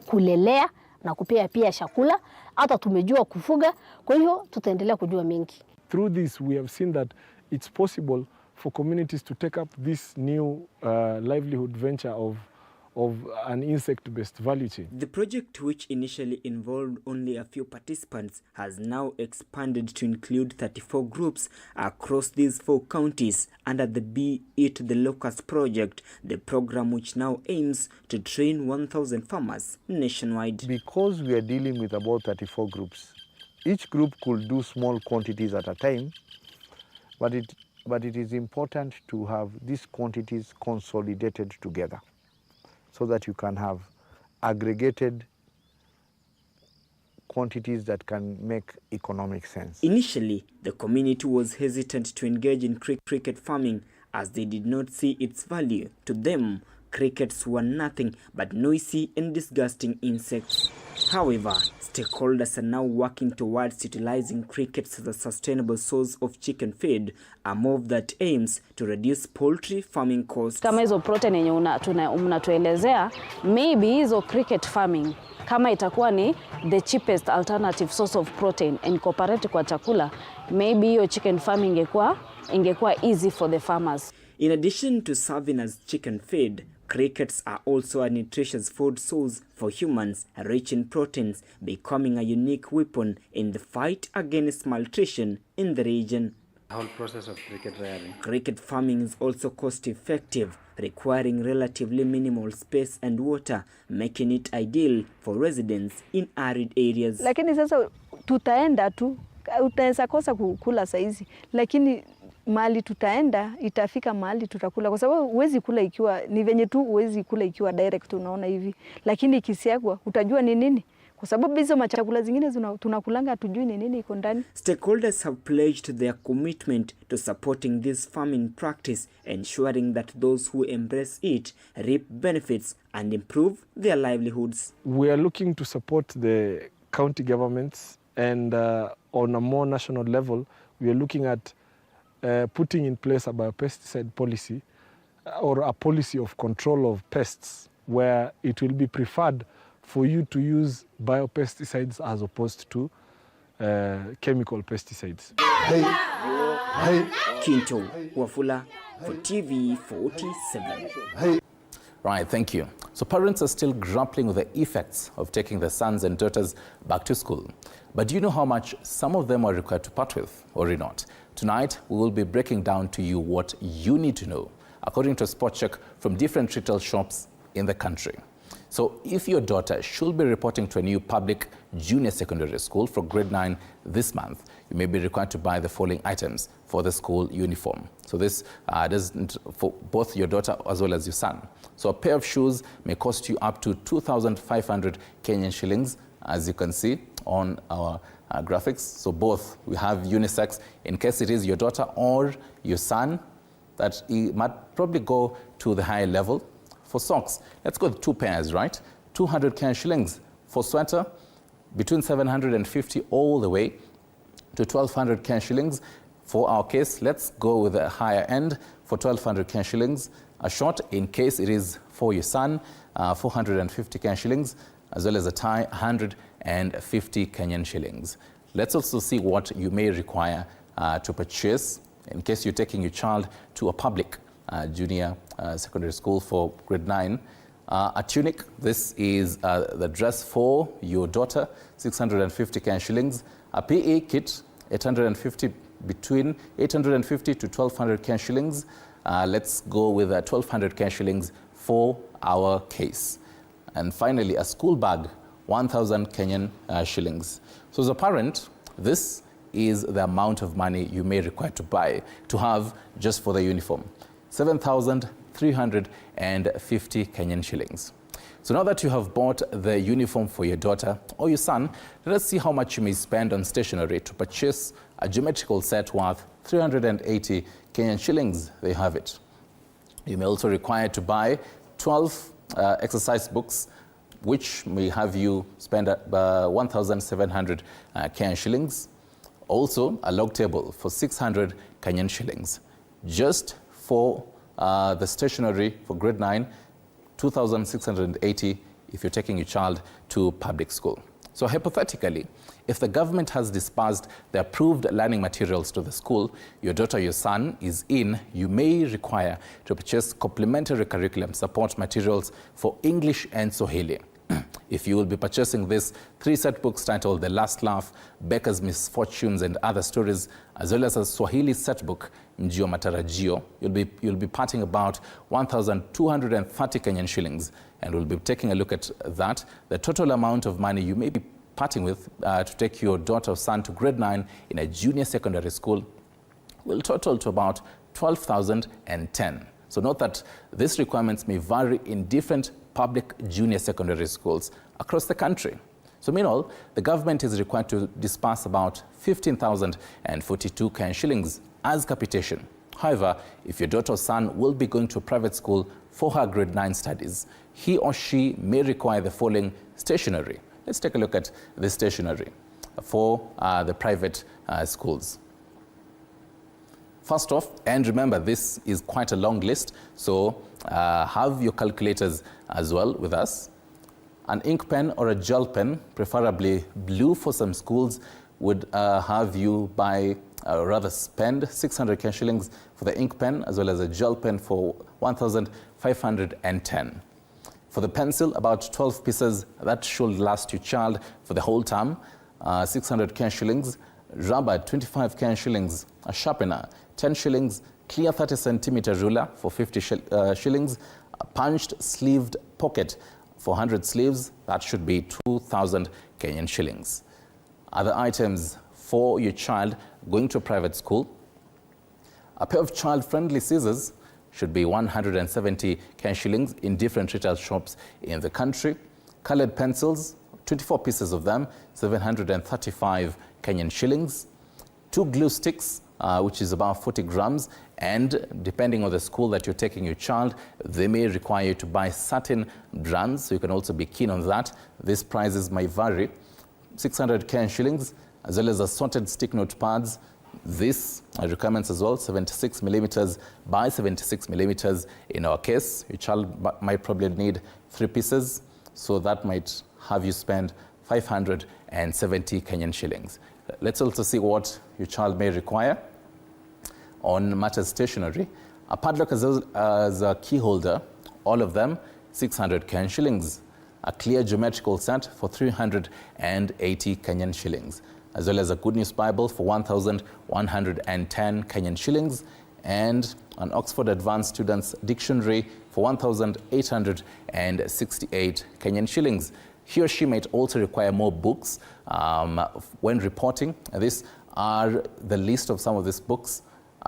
kulelea na kupea pia chakula, hata tumejua kufuga, kwa hiyo tutaendelea kujua mengi. Through this, we have seen that it's possible for communities to take up this new livelihood venture of an insect-based value chain. The project, which initially involved only a few participants, has now expanded to include 34 groups across these 4 counties under the Be Eat the Locust project, the program which now aims to train 1,000 farmers nationwide. Because we are dealing with about 34 groups, each group could do small quantities at a time. but it is important to have these quantities consolidated together so that you can have aggregated quantities that can make economic sense. Initially, the community was hesitant to engage in cricket farming as they did not see its value. To them, crickets were nothing but noisy and disgusting insects. However, stakeholders are now working towards utilizing crickets as a sustainable source of chicken feed, a move that aims to reduce poultry farming costs. Kama hizo protein yenye mnatuelezea, maybe hizo cricket farming kama itakuwa ni the cheapest alternative source of protein incorporate kwa chakula, maybe hiyo chicken farming ingekuwa easy for the farmers. In addition to serving as chicken feed, crickets are also a nutritious food source for humans, rich in proteins, becoming a unique weapon in the fight against malnutrition in the region. The whole process of cricket rearing. Cricket farming is also cost-effective, requiring relatively minimal space and water, making it ideal for residents in arid areas. Lakini sasa tutaenda tu, utaweza kosa kukula saizi, lakini mahali tutaenda itafika mahali tutakula, kwa sababu huwezi kula ikiwa ni venye tu, huwezi kula ikiwa direct unaona hivi, lakini ikisiagwa utajua ni nini, kwa sababu hizo machakula zingine tunakulanga hatujui ni nini iko ndani. Stakeholders have pledged their commitment to supporting this farming practice, ensuring that those who embrace it reap benefits and improve their livelihoods. We are looking to support the county governments, and on a more national level, we are looking at putting in place a biopesticide policy or a policy of control of pests, where it will be preferred for you to use biopesticides as opposed to chemical pesticides. Kinto Wafula for TV47. Right, thank you. So parents are still grappling with the effects of taking their sons and daughters back to school. But do you know how much some of them are required to part with, or not? Tonight, we will be breaking down to you what you need to know, according to a spot check from different retail shops in the country. So if your daughter should be reporting to a new public junior secondary school for grade 9 this month, you may be required to buy the following items for the school uniform. So this doesn't for both your daughter as well as your son. So a pair of shoes may cost you up to 2,500 Kenyan shillings, as you can see on our graphics. So both, we have unisex in case it is your daughter or your son, that he might probably go to the higher level. For socks, let's go with 2 pairs, right? 200 Kenyan shillings. For sweater, between 750 all the way to 1,200 Kenyan shillings. For our case, let's go with a higher end for 1,200 Kenyan shillings. A short, in case it is for your son, 450 Kenyan shillings, as well as a tie, 150 Kenyan shillings. Let's also see what you may require to purchase in case you're taking your child to a public junior secondary school for grade 9. A tunic, this is the dress for your daughter, 650 Kenyan shillings. A PE kit, 850, between 850 to 1,200 Kenyan shillings. Let's go with 1,200 Kenyan shillings for our case. And finally, a school bag, 1,000 Kenyan shillings. So as a parent, this is the amount of money you may require to buy to have just for the uniform. 7,350 Kenyan shillings. So now that you have bought the uniform for your daughter or your son, let us see how much you may spend on stationery to purchase a geometrical set worth 380 Kenyan shillings. There you have it. You may also require to buy 12 exercise books, which may have you spend 1,700 Kenyan shillings. Also, a log table for 600 Kenyan shillings. Just for the stationery for grade 9, 2,680 if you're taking your child to public school. So hypothetically, if the government has disbursed the approved learning materials to the school your daughter or your son is in, you may require to purchase complementary curriculum support materials for English and Swahili. If you will be purchasing these 3 set books titled The Last Laugh, Becca's Misfortunes and Other Stories, as well as a Swahili set book, Mjio Matarajio, you'll be parting about 1,230 Kenyan shillings, and we'll be taking a look at that. The total amount of money you may be parting with to take your daughter or son to grade 9 in a junior secondary school will total to about 12,010. So note that these requirements may vary in different public junior secondary schools across the country. So meanwhile, the government is required to disburse about 15,042 Kenyan shillings as capitation. However, if your daughter or son will be going to a private school for her grade 9 studies, he or she may require the following stationery. Let's take a look at the stationery for the private schools. First off, and remember this is quite a long list, so have your calculators as well with us. An ink pen or a gel pen, preferably blue for some schools, would have you buy, rather spend 600 Kenyan shillings for the ink pen, as well as a gel pen for 1,510. For the pencil, about 12 pieces, that should last your child for the whole term, 600 Kenyan shillings. Rubber, 25 Kenyan shillings. A sharpener, 10 shillings. Clear 30 centimeter ruler for 50 shillings. A punched sleeved pocket for 100 sleeves, that should be 2,000 Kenyan shillings. Other items for your child going to a private school: a pair of child-friendly scissors should be 170 Kenyan shillings in different retail shops in the country. Colored pencils, 24 pieces of them, 735 Kenyan shillings. 2 glue sticks, which is about 40 grams, and depending on the school that you're taking your child, they may require you to buy certain brands, so you can also be keen on that. These prices may vary. 600 Kenyan shillings, as well as assorted stick note pads. This requirements as well, 76 millimeters by 76 millimeters. In our case, your child might probably need 3 pieces, so that might have you spend 570 Kenyan shillings. Let's also see what your child may require on matters stationery. A padlock as a key holder, all of them 600 Kenyan shillings. A clear geometrical set for 380 Kenyan shillings, as well as a Good News Bible for 1,110 Kenyan shillings, and an Oxford Advanced Students Dictionary for 1,868 Kenyan shillings. He or she might also require more books when reporting. These are the list of some of these books.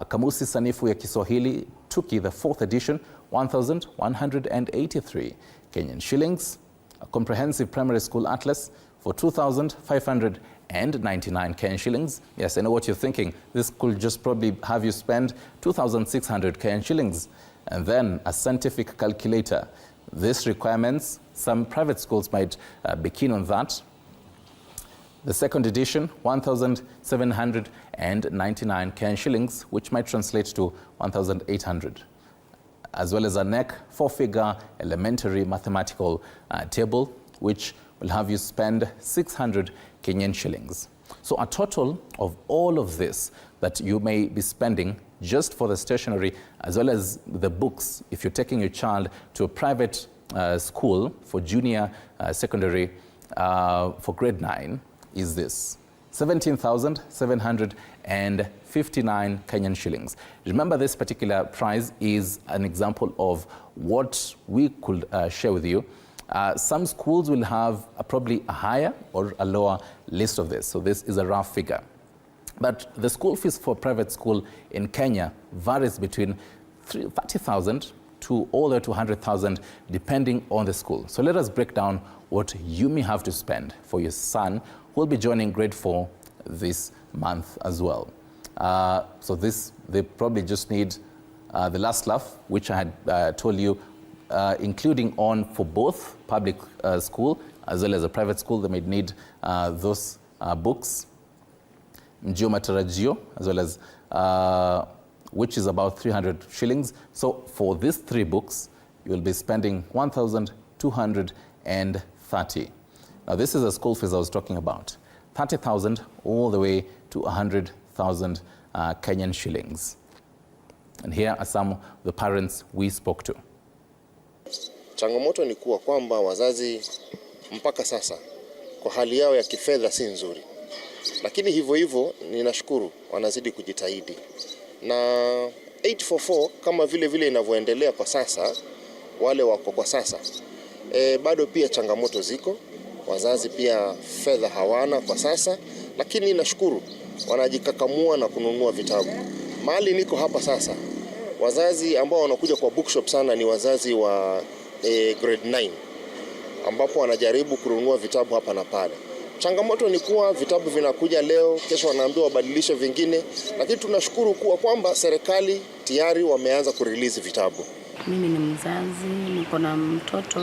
Kamusi Sanifu ya Kiswahili, Tuki, the 4th edition, 1,183 Kenyan shillings. A comprehensive primary school atlas for 2,599 Kenyan shillings. Yes, I know what you're thinking. This could just probably have you spend 2,600 Kenyan shillings. And then a scientific calculator. These requirements, some private schools might be keen on that. The 2nd edition, 1,799 Kenyan shillings, which might translate to 1,800. As well as a NEC 4-figure elementary mathematical table, which will have you spend 600 Kenyan shillings. So a total of all of this that you may be spending just for the stationery, as well as the books, if you're taking your child to a private school for junior secondary for grade 9, is this: 17,759 Kenyan shillings. Remember, this particular price is an example of what we could share with you. Some schools will have probably a higher or a lower list of this, so this is a rough figure. But the school fees for private school in Kenya varies between 30,000 to all the way to 100,000, depending on the school. So let us break down what you may have to spend for your son who will be joining grade 4 this month as well. So they probably just need the last laugh, which I had told you, including on for both public school as well as a private school. They may need those books, Mjio Matarajio, as well as which is about 300 shillings. So for these 3 books, you will be spending 1,230. Now this is the school fees I was talking about, 30,000 all the way to 100,000 Kenyan shillings. And here are some of the parents we spoke to. Changamoto ni kuwa kwamba wazazi mpaka sasa kwa hali yao ya kifedha si nzuri. Lakini hivyo ninashukuru wanazidi kujitahidi. Na 844 kama vile inavyoendelea kwa sasa, wale wako kwa sasa, bado pia changamoto ziko. Wazazi pia fedha hawana kwa sasa, lakini nashukuru wanajikakamua na kununua vitabu. Mahali niko hapa sasa, wazazi ambao wanakuja kwa bookshop sana ni wazazi wa grade 9 ambapo wanajaribu kununua vitabu hapa na pale. Changamoto ni kuwa vitabu vinakuja leo, kesho wanaambiwa wabadilishe vingine, lakini tunashukuru kuwa kwamba serikali tayari wameanza kurelease vitabu. Mimi ni mzazi, niko na mtoto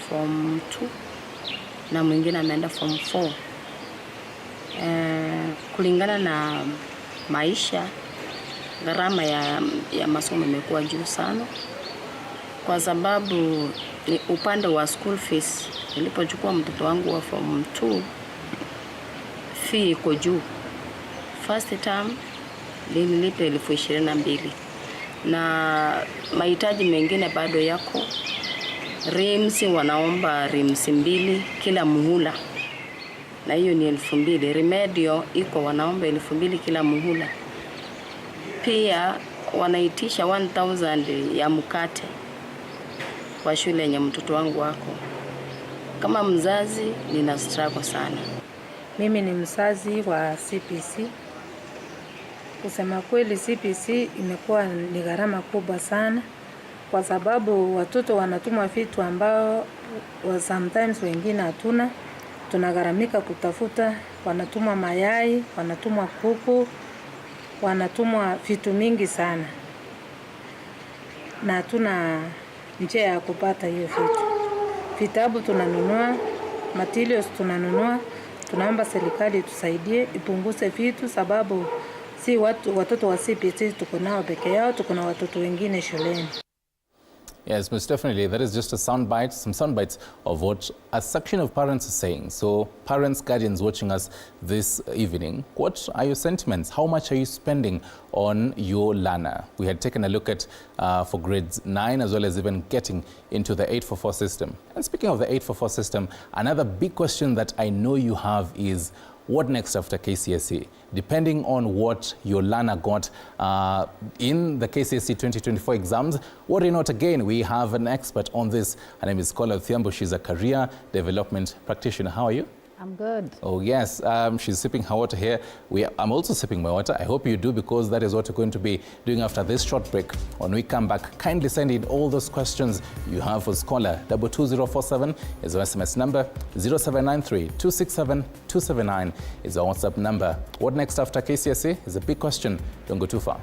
form 2 na mwingine ameenda form 4. Kulingana na maisha, gharama ya masomo imekuwa juu sana, kwa sababu ni upande wa school fees. Nilipochukua mtoto wangu wa form 2, fee iko juu. First term nilipe 22,000 na mahitaji mengine bado yako. Rims wanaomba rims 2 kila muhula, na hiyo ni 2,000. Remedio iko wanaomba 2,000 kila muhula. Pia wanaitisha 1,000 ya mkate kwa shule yenye mtoto wangu wako. Kama mzazi nina struggle sana. Mimi ni mzazi wa CPC. Kusema kweli, CPC imekuwa ni gharama kubwa sana, kwa sababu watoto wanatumwa vitu ambao sometimes wengine hatuna. Tunagharamika kutafuta, wanatumwa mayai, wanatumwa kuku, wanatumwa vitu mingi sana, na hatuna njia ya kupata hiyo vitu. Vitabu tunanunua, materials tunanunua. Tunaomba serikali tusaidie ipunguze vitu, sababu si watoto wa CPC tuko nao peke yao, tuko na watoto wengine shuleni. Yes, most definitely. That is just some sound bites of what a section of parents are saying. So, parents, guardians watching us this evening, what are your sentiments? How much are you spending on your learner? We had taken a look at for grades 9 as well as even getting into the 844 system. And speaking of the 844 system, another big question that I know you have is, what next after KCSE? Depending on what your learner got in the KCSE 2024 exams, worry not again, we have an expert on this. Her name is Scholar Thiambo. She's a career development practitioner. How are you? I'm good. Oh, yes. She's sipping her water here. I'm also sipping my water. I hope you do, because that is what we're going to be doing after this short break. When we come back, kindly send in all those questions you have for Scholar. 22047 is our SMS number. 0793 267 279 is our WhatsApp number. What next after KCSE is a big question. Don't go too far.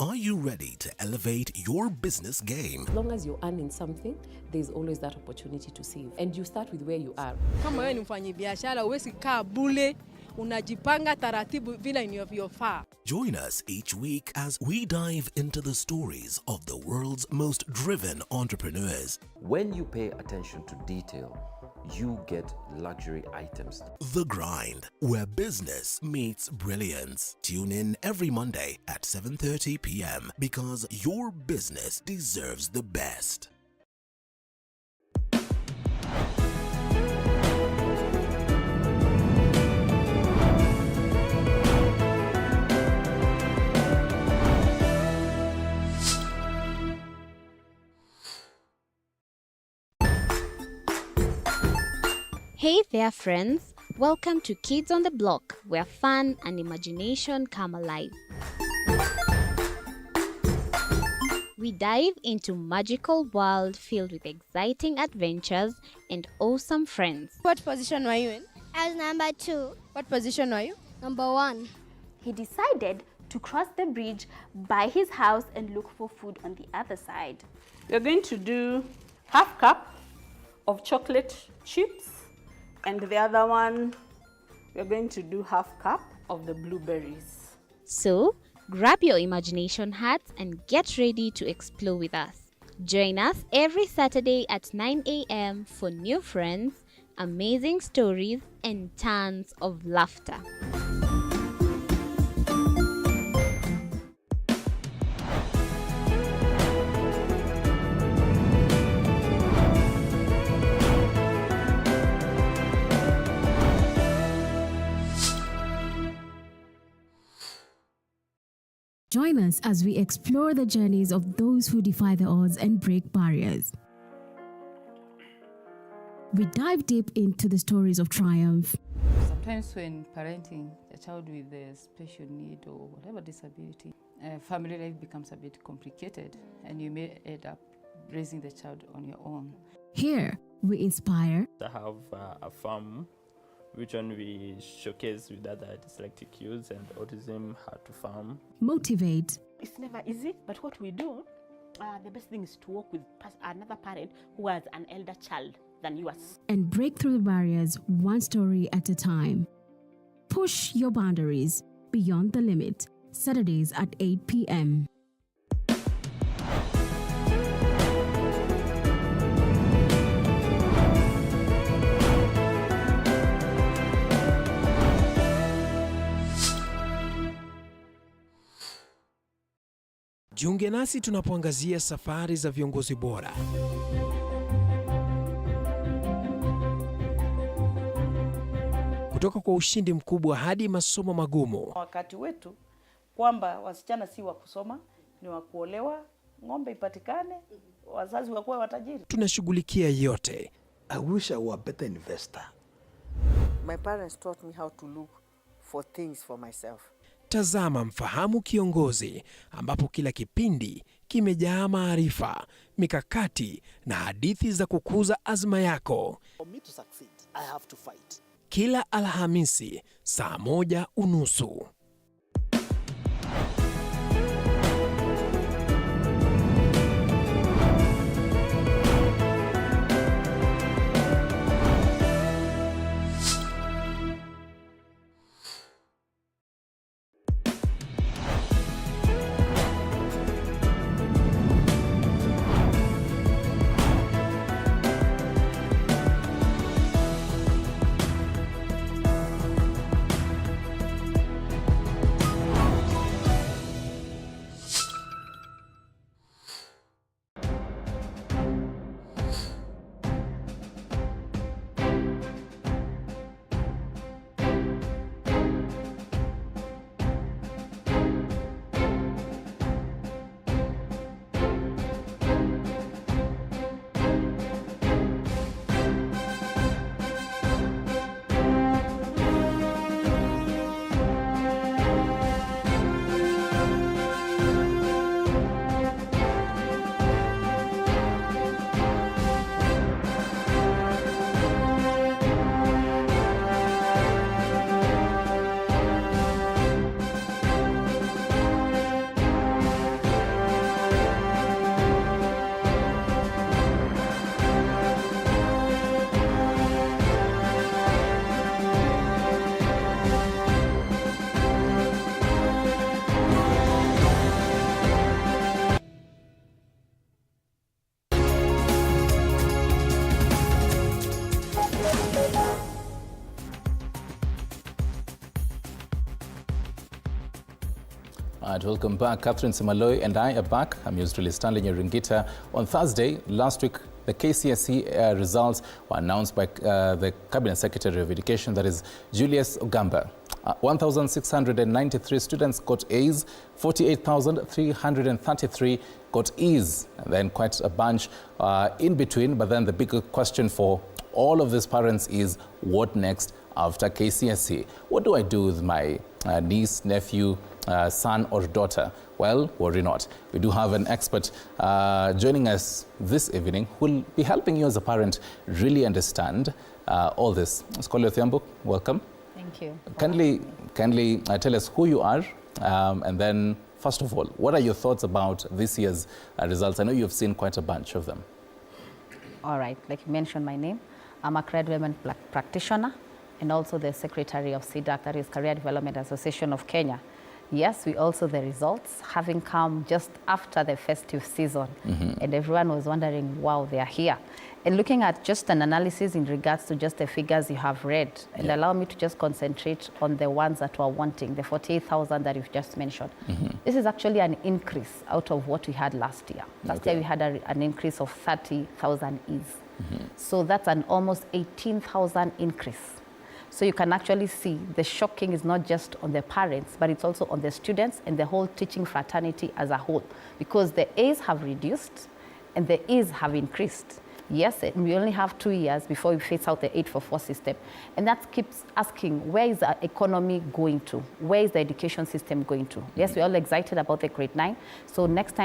Are you ready to elevate your business game? As long as you're earning something, there's always that opportunity to save. And you start with where you are. Kama wewe ni mfanyabiashara, huwezi kaa bure, unajipanga taratibu vile inavyofaa. Join us each week as we dive into the stories of the world's most driven entrepreneurs. When you pay attention to detail, you get luxury items. The Grind, where business meets brilliance. Tune in every Monday at 7:30 p.m. because your business deserves the best. Hey there, friends. Welcome to Kids on the Block, where fun and imagination come alive. We dive into magical world filled with exciting adventures and awesome friends. What position were you in? I was number 2. What position were you? Number 1. He decided to cross the bridge by his house and look for food on the other side. We're going to do half cup of chocolate chips, and the other one, we're going to do half cup of the blueberries. So, grab your imagination hats and get ready to explore with us. Join us every Saturday at 9 a.m. for new friends, amazing stories, and tons of laughter. Join us as we explore the journeys of those who defy the odds and break barriers. We dive deep into the stories of triumph. Sometimes when parenting a child with a special need or whatever disability, family life becomes a bit complicated and you may end up raising the child on your own. Here, we inspire. I have a farm which one we showcase with other dyslexic youths and autism, how to farm. Motivate. It's never easy, but what we do, the best thing is to work with another parent who has an elder child than yours. And break through the barriers one story at a time. Push your boundaries beyond the limit. Saturdays at 8 p.m. Jiunge nasi tunapoangazia safari za viongozi bora. Kutoka kwa ushindi mkubwa hadi masomo magumu. Wakati wetu kwamba wasichana si wa kusoma, ni wa kuolewa, ng'ombe ipatikane, wazazi wakuwe watajiri. Tunashughulikia yote. I wish I were a better investor. My parents taught me how to look for things for myself. Tazama Mfahamu Kiongozi, ambapo kila kipindi kimejaa maarifa, mikakati na hadithi za kukuza azma yako. For me to succeed, I have to fight. Kila Alhamisi saa 1:30. Welcome back. Catherine Simaloi and I are back. I'm yours truly, Stanley Nyaringita. On Thursday, last week, the KCSE results were announced by the Cabinet Secretary of Education, that is Julius Ogamba. 1,693 students got A's, 48,333 got E's, and then quite a bunch in between. But then the bigger question for all of these parents is, what next after KCSE? What do I do with my niece, nephew, son or daughter? Well, worry not. We do have an expert joining us this evening who will be helping you as a parent really understand all this. Scholar Thiambo, welcome. Thank you. Kindly tell us who you are, and then first of all, what are your thoughts about this year's results? I know you've seen quite a bunch of them. All right, like you mentioned my name, I'm a career development practitioner and also the secretary of CDAC, that is Career Development Association of Kenya. Yes, we also the results having come just after the festive season, and everyone was wondering, wow, they are here. And looking at just an analysis in regards to just the figures you have read, and allow me to just concentrate on the ones that were wanting, the 48,000 that you've just mentioned. This is actually an increase out of what we had last year. Last year we had an increase of 30,000 E's. So that's an almost 18,000 increase. So you can actually see the shocking is not just on the parents, but it's also on the students and the whole teaching fraternity as a whole, because the A's have reduced and the E's have increased. Yes, we only have 2 years before we phase out the 844 system. And that keeps asking, where is the economy going to? Where is the education system going to? Yes, we're all excited about the grade 9. So next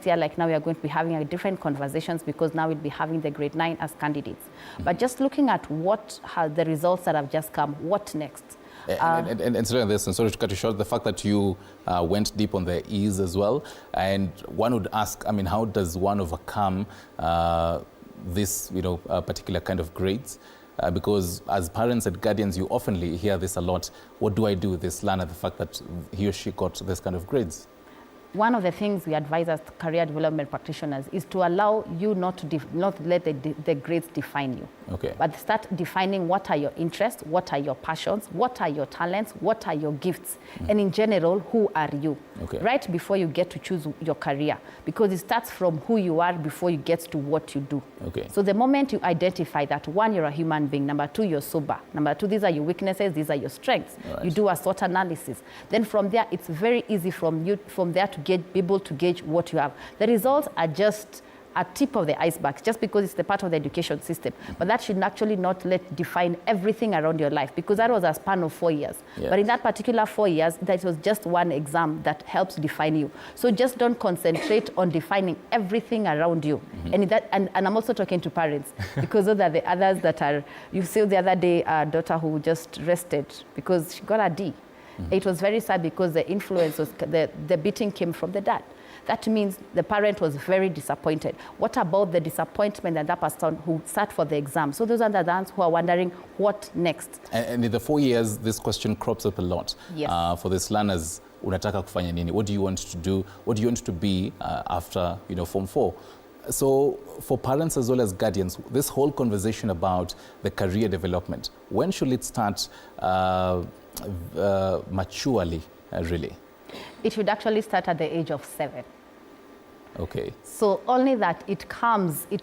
year, like now, we are going to be having a different conversations, because now we'll be having the grade 9 as candidates. But just looking at the results that have just come, what next? And sorry on this, and sorry to cut you short, the fact that you went deep on the E's as well, and one would ask, I mean, how does one overcome this, particular kind of grades? Because as parents and guardians, you often hear this a lot. What do I do with this learner, the fact that he or she got this kind of grades? One of the things we advise as career development practitioners is to allow you not let the grades define you. Okay. But start defining what are your interests, what are your passions, what are your talents, what are your gifts, and in general, who are you? Okay. Right before you get to choose your career, because it starts from who you are before you get to what you do. Okay. So the moment you identify that, one, you're a human being, number two, you're sober, number two, these are your weaknesses, these are your strengths. Right. You do a SWOT analysis. Then from there, it's very easy from there to be able to gauge what you have. The results are just a tip of the iceberg, just because it's the part of the education system. But that should actually not define everything around your life, because that was a span of 4 years. Yes. But in that particular 4 years, that was just one exam that helps define you. So just don't concentrate on defining everything around you. And I'm also talking to parents, because those are the others that are, you see the other day, a daughter who just rested because she got a D. It was very sad, because the influence was, the beating came from the dad. That means the parent was very disappointed. What about the disappointment that person who sat for the exam? So those are the ones who are wondering, what next? And in the 4 years, this question crops up a lot. Yes. For these learners, unataka kufanya nini? What do you want to do? What do you want to be after Form 4? So for parents as well as guardians, this whole conversation about the career development, when should it start maturely, really? It should actually start at the age of 7. Okay. So only that it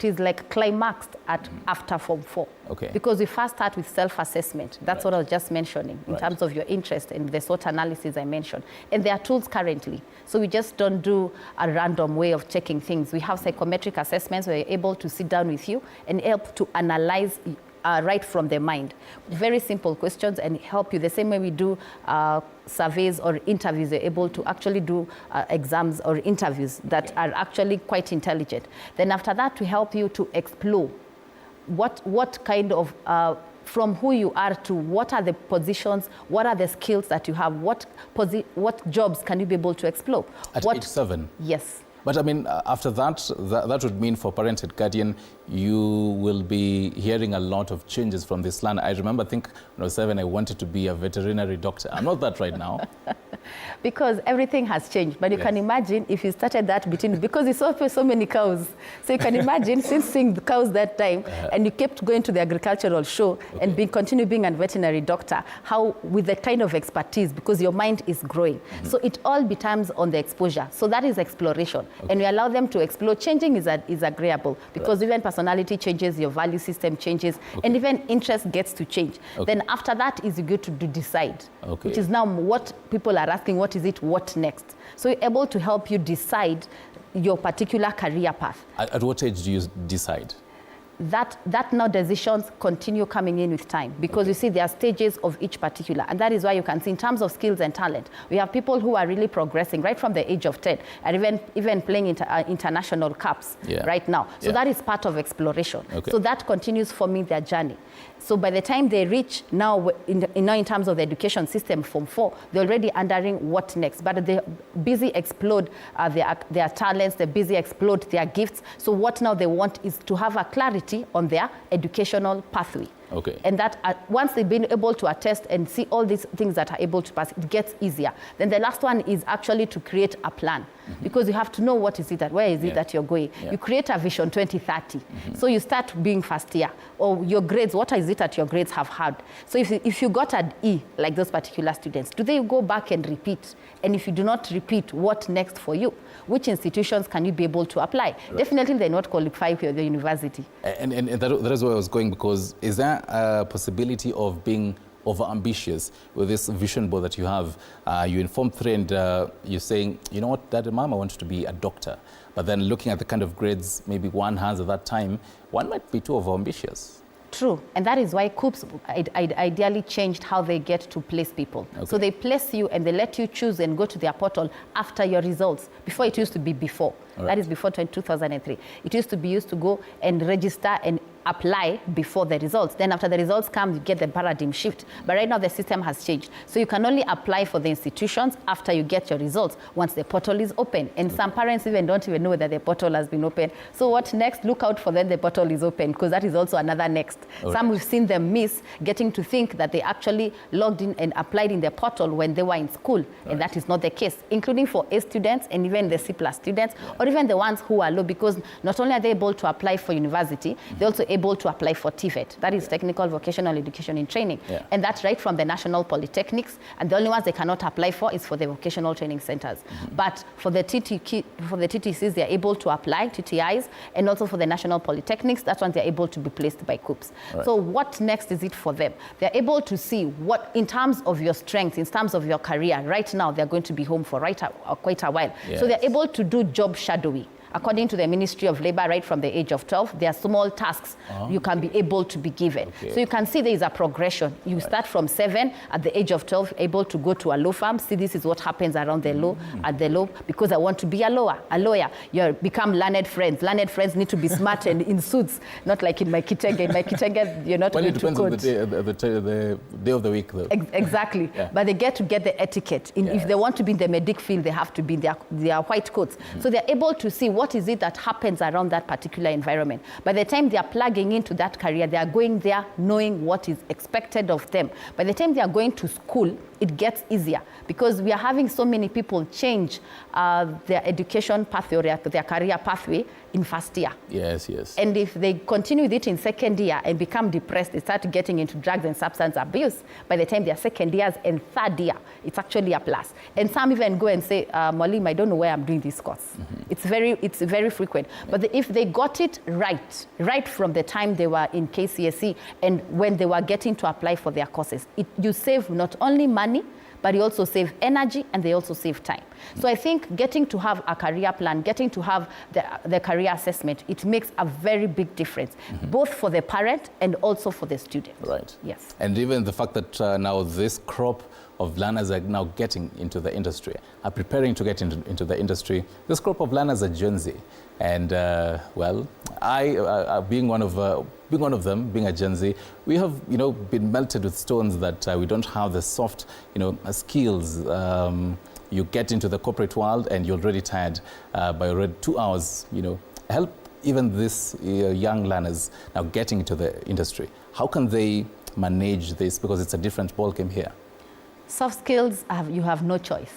is like climaxed after Form 4. Okay. Because we first start with self-assessment. That's what I was just mentioning in terms of your interest and the SWOT analysis I mentioned. And there are tools currently. So we just don't do a random way of checking things. We have psychometric assessments where we're able to sit down with you and help to analyze right from the mind. Very simple questions, and help you the same way we do surveys or interviews. You're able to actually do exams or interviews that are actually quite intelligent. Then after that, to help you to explore what kind of from who you are to what are the positions, what are the skills that you have, what jobs can you be able to explore. At age 7? Yes. But I mean, after that would mean for parent and guardian, you will be hearing a lot of changes from this learner. I remember, I think when I was 7, I wanted to be a veterinary doctor. I'm not that right now. Because everything has changed. But you can imagine if you started that because you saw so many cows. So you can imagine, since seeing the cows that time, and you kept going to the agricultural show and continue being a veterinary doctor, how with the kind of expertise, because your mind is growing. So it all depends on the exposure. So that is exploration. And we allow them to explore. Changing is agreeable, because even personality changes, your value system changes, and even interest gets to change. Then after that is good to decide, which is now what people are asking, what is it, what next? So we're able to help you decide your particular career path. At what age do you decide? That now decisions continue coming in with time, because you see there are stages of each particular, and that is why you can see in terms of skills and talent, we have people who are really progressing right from the age of 10 and even playing international cups right now. So that is part of exploration. So that continues forming their journey. So by the time they reach now in terms of the education system, Form 4, they're already wondering what next. But they busy explode their talents, they busy explode their gifts. So what now they want is to have a clarity on their educational pathway. Okay. And that once they've been able to attest and see all these things that are able to pass, it gets easier. Then the last one is actually to create a plan. Because you have to know what is it that, where is it that you're going. You create a vision 2030. So you start being first year, or your grades, what is it that your grades have had. So if you got an E, like those particular students, do they go back and repeat? And if you do not repeat, what next for you? Which institutions can you be able to apply? Right. Definitely they're not qualified for the university. And that is where I was going, because is there a possibility of being over-ambitious with this vision board that you have? You informed 3 and you're saying, you know what, Dad and Mom, I want to be a doctor. But then looking at the kind of grades maybe one has at that time, one might be too over-ambitious. True, and that is why COOPs ideally changed how they get to place people. Okay. So they place you and they let you choose and go to their portal after your results. Before, it used to be before. Right. That is before 2003. It used to be used to go and register and apply before the results. Then after the results come, you get the paradigm shift. But right now the system has changed. So you can only apply for the institutions after you get your results, once the portal is open. And some parents even don't even know that the portal has been open. So what next? Look out for when the portal is open, because that is also another next. Okay. Some we've seen them miss getting to think that they actually logged in and applied in the portal when they were in school. Right. And that is not the case, including for A students and even the C+ students, or even the ones who are low, because not only are they able to apply for university, they're also able to apply for TVET. That is Technical Vocational Education in Training. Yeah. And that's right from the national polytechnics. And the only ones they cannot apply for is for the vocational training centers. But for the TTCs, they're able to apply, TTIs, and also for the national polytechnics, that's when they're able to be placed by COOPs. Right. So what next is it for them? They're able to see what, in terms of your strengths, in terms of your career, right now they're going to be home for quite a while. Yes. So they're able to do job shadowing. According to the Ministry of Labor, right from the age of 12, there are small tasks you can be able to be given. Okay. So you can see there is a progression. You start from 7, at the age of 12, able to go to a law firm. See, this is what happens around the law, at the law, because I want to be a lawyer. You become learned friends. Learned friends need to be smart and in suits, not like in my kitenge. In my kitenge, you're not going to code. Well, it depends on the day of the week, though. Exactly. Yeah. But they get to get the etiquette. If they want to be in the medic field, they have to be in their white coats. So they're able to see what is it that happens around that particular environment. By the time they are plugging into that career, they are going there knowing what is expected of them. By the time they are going to school, it gets easier, because we are having so many people change their education pathway or their career pathway in first year. Yes, yes. And if they continue with it in second year and become depressed, they start getting into drugs and substance abuse. By the time they are second years and third year, it's actually a plus. And some even go and say, Malim, I don't know why I'm doing this course. It's very frequent. But if they got it right from the time they were in KCSE and when they were getting to apply for their courses, you save not only money, but you also save energy and they also save time. So I think getting to have a career plan, getting to have the career assessment, it makes a very big difference, both for the parent and also for the student. Right. Yes. And even the fact that now this crop of learners are now getting into the industry, are preparing to get into the industry. This crop of learners are Gen Z. And well, I being one of them, being a Gen Z, we have been melted with stones that we don't have the soft skills. You get into the corporate world and you're already tired by already 2 hours. Help even these young learners now getting into the industry. How can they manage this, because it's a different ballgame here? Soft skills, you have no choice.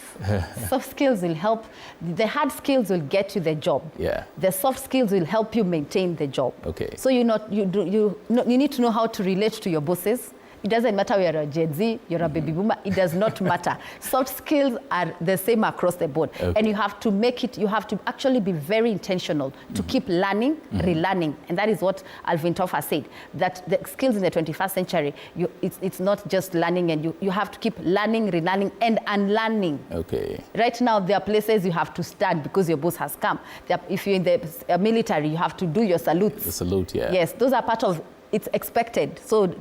Soft skills will help. The hard skills will get you the job. Yeah. The soft skills will help you maintain the job. Okay. So you need to know how to relate to your bosses. It doesn't matter whether you're a Gen Z, you're a baby boomer, it does not matter. Soft skills are the same across the board. Okay. And you have to you have to actually be very intentional to keep learning, relearning. And that is what Alvin Toffler said, that the skills in the 21st century, it's not just learning, and you have to keep learning, relearning, and unlearning. Okay. Right now, there are places you have to stand because your boss has come. If you're in the military, you have to do your salutes. The salute, yeah. Yes, those are part of it's expected. So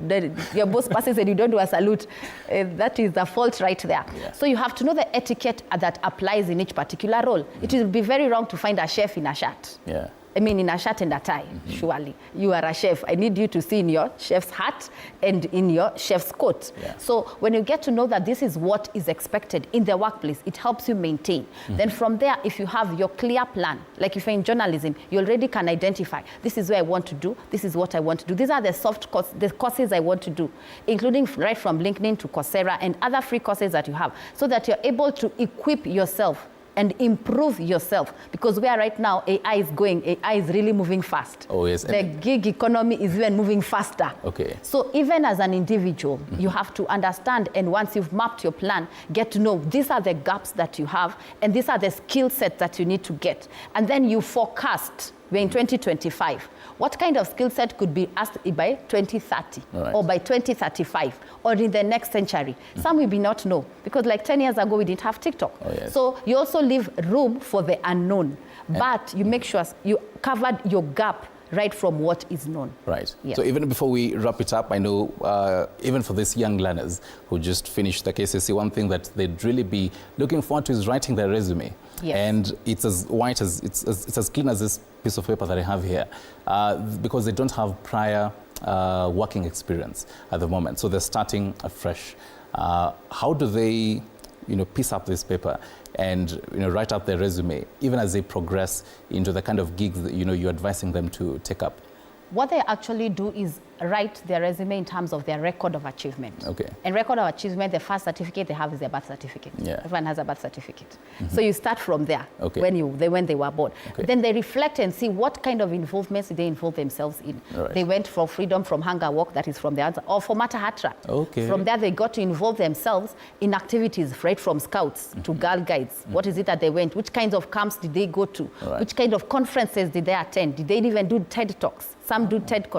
your boss passes and you don't do a salute. That is the fault right there. Yeah. So you have to know the etiquette that applies in each particular role. It will be very wrong to find a chef in a shirt. Yeah. I mean, in a shirt and a tie, surely. You are a chef. I need you to see in your chef's hat and in your chef's coat. Yeah. So when you get to know that this is what is expected in the workplace, it helps you maintain. Then from there, if you have your clear plan, like if you're in journalism, you already can identify, this is where I want to do, this is what I want to do. These are the soft courses, the courses I want to do, including right from LinkedIn to Coursera and other free courses that you have, so that you're able to equip yourself and improve yourself, because where right now AI is going, AI is really moving fast. Oh yes. The gig economy is even moving faster. Okay. So even as an individual, you have to understand, and once you've mapped your plan, get to know these are the gaps that you have, and these are the skill sets that you need to get. And then you forecast, we're in 2025. What kind of skill set could be asked by 2030 or by 2035 or in the next century? Some we may not know, because like 10 years ago, we didn't have TikTok. Oh, yes. So you also leave room for the unknown, but you make sure you covered your gap right from what is known. Right. Yes. So even before we wrap it up, I know even for these young learners who just finished the KCSE, one thing that they'd really be looking forward to is writing their resume. Yes. And it's as white as, it's as clean as this piece of paper that I have here, because they don't have prior working experience at the moment. So they're starting afresh. How do they, piece up this paper and, write out their resume, even as they progress into the kind of gigs that, you're advising them to take up? What they actually do is write their resume in terms of their record of achievement. Okay. And record of achievement, the first certificate they have is their birth certificate. Yeah. Everyone has a birth certificate. So you start from there, Okay. when they were born. Okay. Then they reflect and see what kind of involvements they involve themselves in. Right. They went for freedom from hunger walk, that is from the answer, or for Matahatra. Okay. From there, they got to involve themselves in activities, right from scouts to Girl Guides. What is it that they went? Which kinds of camps did they go to? Right. Which kind of conferences did they attend? Did they even do TED Talks? Some do TED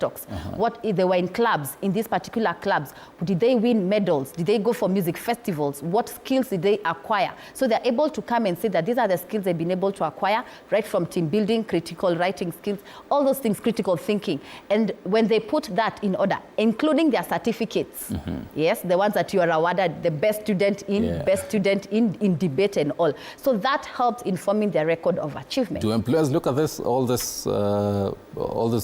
Talks. What if they were in clubs, in these particular clubs? Did they win medals? Did they go for music festivals? What skills did they acquire? So they're able to come and say that these are the skills they've been able to acquire, right from team building, critical writing skills, all those things, critical thinking. And when they put that in order, including their certificates, yes, the ones that you are awarded, the best student in debate and all. So that helps informing their record of achievement. Do employers look at this, all these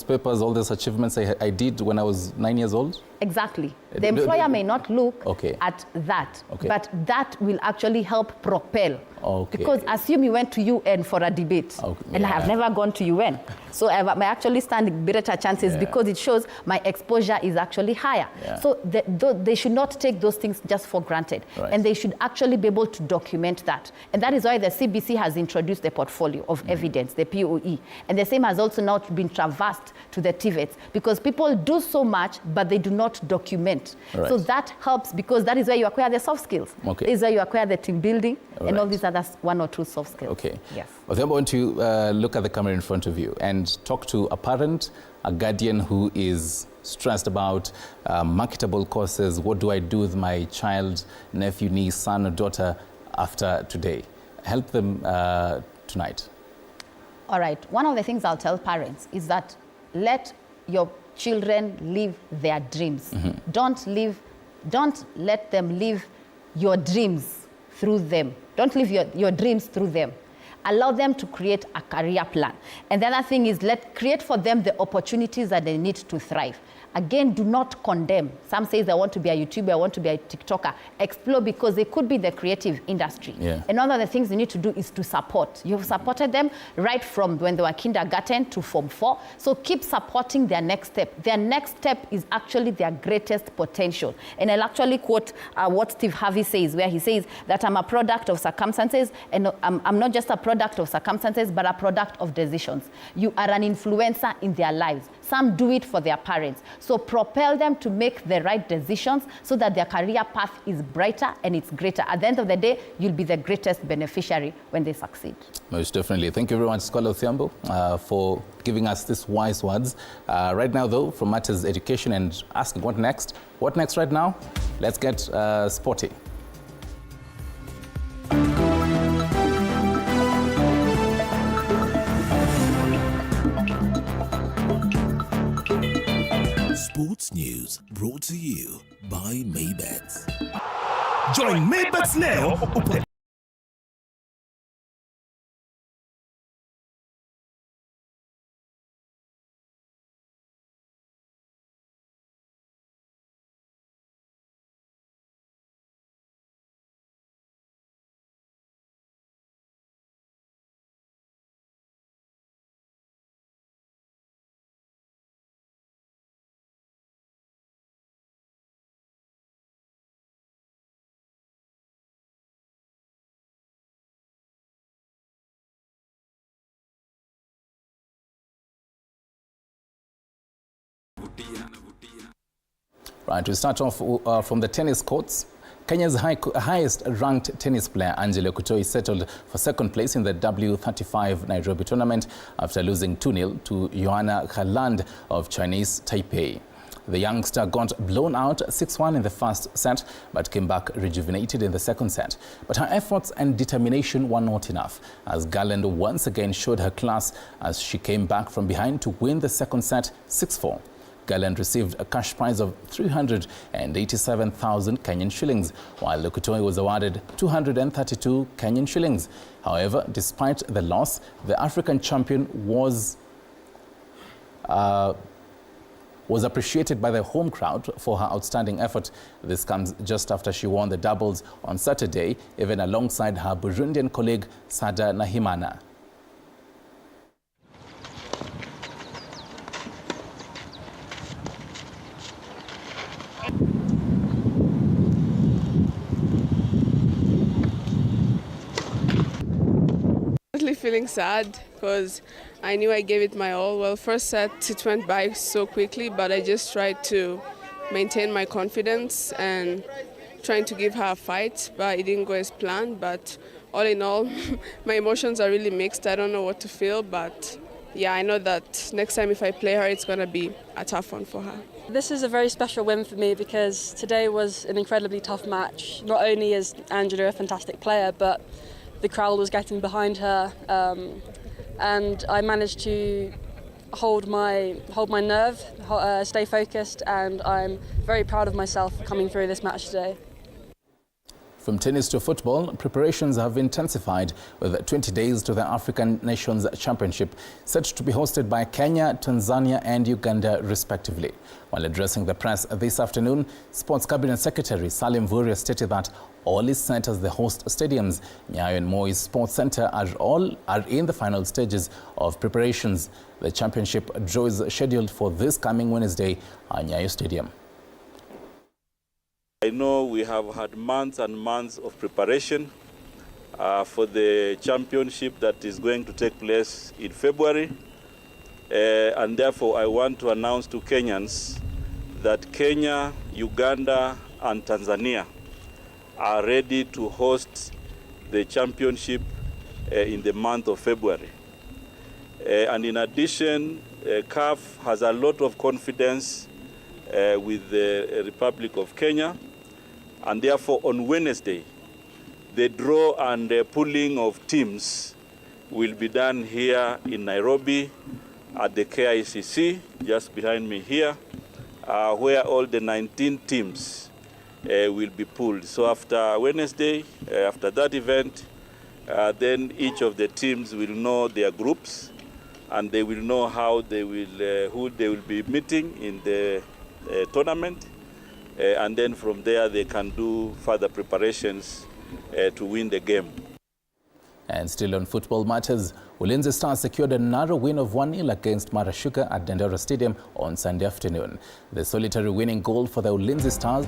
papers, all these achievements I did when I was 9 years old? Exactly. The employer may not look at that, Okay. but that will actually help propel. Okay. Because assume you went to UN for a debate, and I have never gone to UN. So I may actually stand better chances because it shows my exposure is actually higher. Yeah. So they should not take those things just for granted. Right. And they should actually be able to document that. And that is why the CBC has introduced the portfolio of evidence, the POE. And the same has also now been traversed to the TVETs, because people do so much, but they do not document. Right. So that helps, because that is where you acquire the soft skills. Okay. This is where you acquire the team building and all Right. these other one or two soft skills. Okay. Yes. Well, I'm going to look at the camera in front of you and talk to a parent, a guardian who is stressed about marketable courses. What do I do with my child, nephew, niece, son or daughter after today? Help them tonight. All right. One of the things I'll tell parents is that let your children live their dreams. Don't let them live your dreams through them. Don't live your dreams through them. Allow them to create a career plan. And the other thing is create for them the opportunities that they need to thrive. Again, do not condemn. Some say I want to be a YouTuber, I want to be a TikToker. Explore, because they could be the creative industry. Yeah. And one of the things you need to do is to support. You've supported them right from when they were kindergarten to Form 4. So keep supporting their next step. Their next step is actually their greatest potential. And I'll actually quote what Steve Harvey says, where he says that I'm a product of circumstances, and I'm not just a product of circumstances, but a product of decisions. You are an influencer in their lives. Some do it for their parents. So propel them to make the right decisions so that their career path is brighter and it's greater. At the end of the day, you'll be the greatest beneficiary when they succeed. Most definitely. Thank you very much, Scholar Thiambo, for giving us these wise words. Right now, though, from Matters Education and asking what next? What next right now? Let's get sporty. Sports news brought to you by Maybets. Join Maybets now. Right, we start off from the tennis courts. Kenya's highest-ranked tennis player, Angelo Kutoi, settled for second place in the W35 Nairobi tournament after losing 2-0 to Joanna Haaland of Chinese Taipei. The youngster got blown out 6-1 in the first set, but came back rejuvenated in the second set. But her efforts and determination were not enough, as Garland once again showed her class as she came back from behind to win the second set 6-4. Garland received a cash prize of 387,000 Kenyan shillings, while Kutoi was awarded 232 Kenyan shillings. However, despite the loss, the African champion was appreciated by the home crowd for her outstanding effort. This comes just after she won the doubles on Saturday, even alongside her Burundian colleague Sada Nahimana. Feeling sad because I knew I gave it my all. Well, first set it went by so quickly, but I just tried to maintain my confidence and trying to give her a fight, but it didn't go as planned. But all in all, my emotions are really mixed. I don't know what to feel, but yeah, I know that next time if I play her, it's going to be a tough one for her. This is a very special win for me because today was an incredibly tough match. Not only is Angela a fantastic player, but the crowd was getting behind her, and I managed to hold my nerve, stay focused, and I'm very proud of myself coming through this match today. From tennis to football, preparations have intensified with 20 days to the African Nations Championship, set to be hosted by Kenya, Tanzania and Uganda respectively. While addressing the press this afternoon, Sports Cabinet Secretary Salim Vuria stated that all is set as the host stadiums, Nyayo and Moi Sports Centre, are in the final stages of preparations. The championship draw is scheduled for this coming Wednesday at Nyayo Stadium. I know we have had months and months of preparation for the championship that is going to take place in February. And therefore, I want to announce to Kenyans that Kenya, Uganda, and Tanzania are ready to host the championship in the month of February. And in addition, CAF has a lot of confidence with the Republic of Kenya. And therefore, on Wednesday, the draw and the pooling of teams will be done here in Nairobi at the KICC, just behind me here, where all the 19 teams will be pooled. So after Wednesday, after that event, then each of the teams will know their groups, and they will know how they will, who they will be meeting in the tournament. And then from there they can do further preparations to win the game. And still on football matters, Ulinzi Stars secured a narrow win of 1-0 against Mara Sugar at Dandora Stadium on Sunday afternoon. The solitary winning goal for the Ulinzi Stars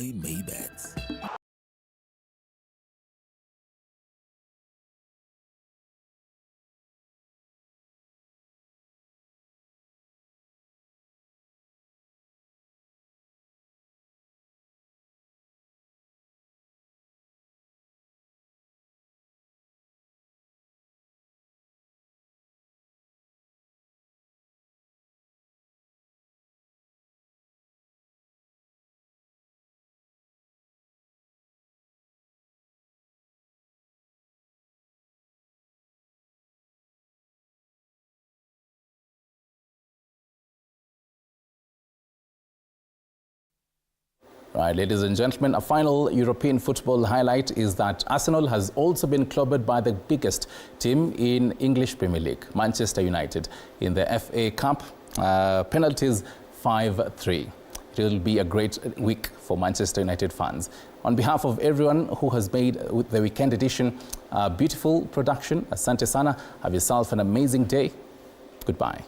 by Maybets. Right, ladies and gentlemen, a final European football highlight is that Arsenal has also been clobbered by the biggest team in English Premier League, Manchester United, in the FA Cup, penalties 5-3. It will be a great week for Manchester United fans. On behalf of everyone who has made the weekend edition a beautiful production, Asante Sana, have yourself an amazing day. Goodbye.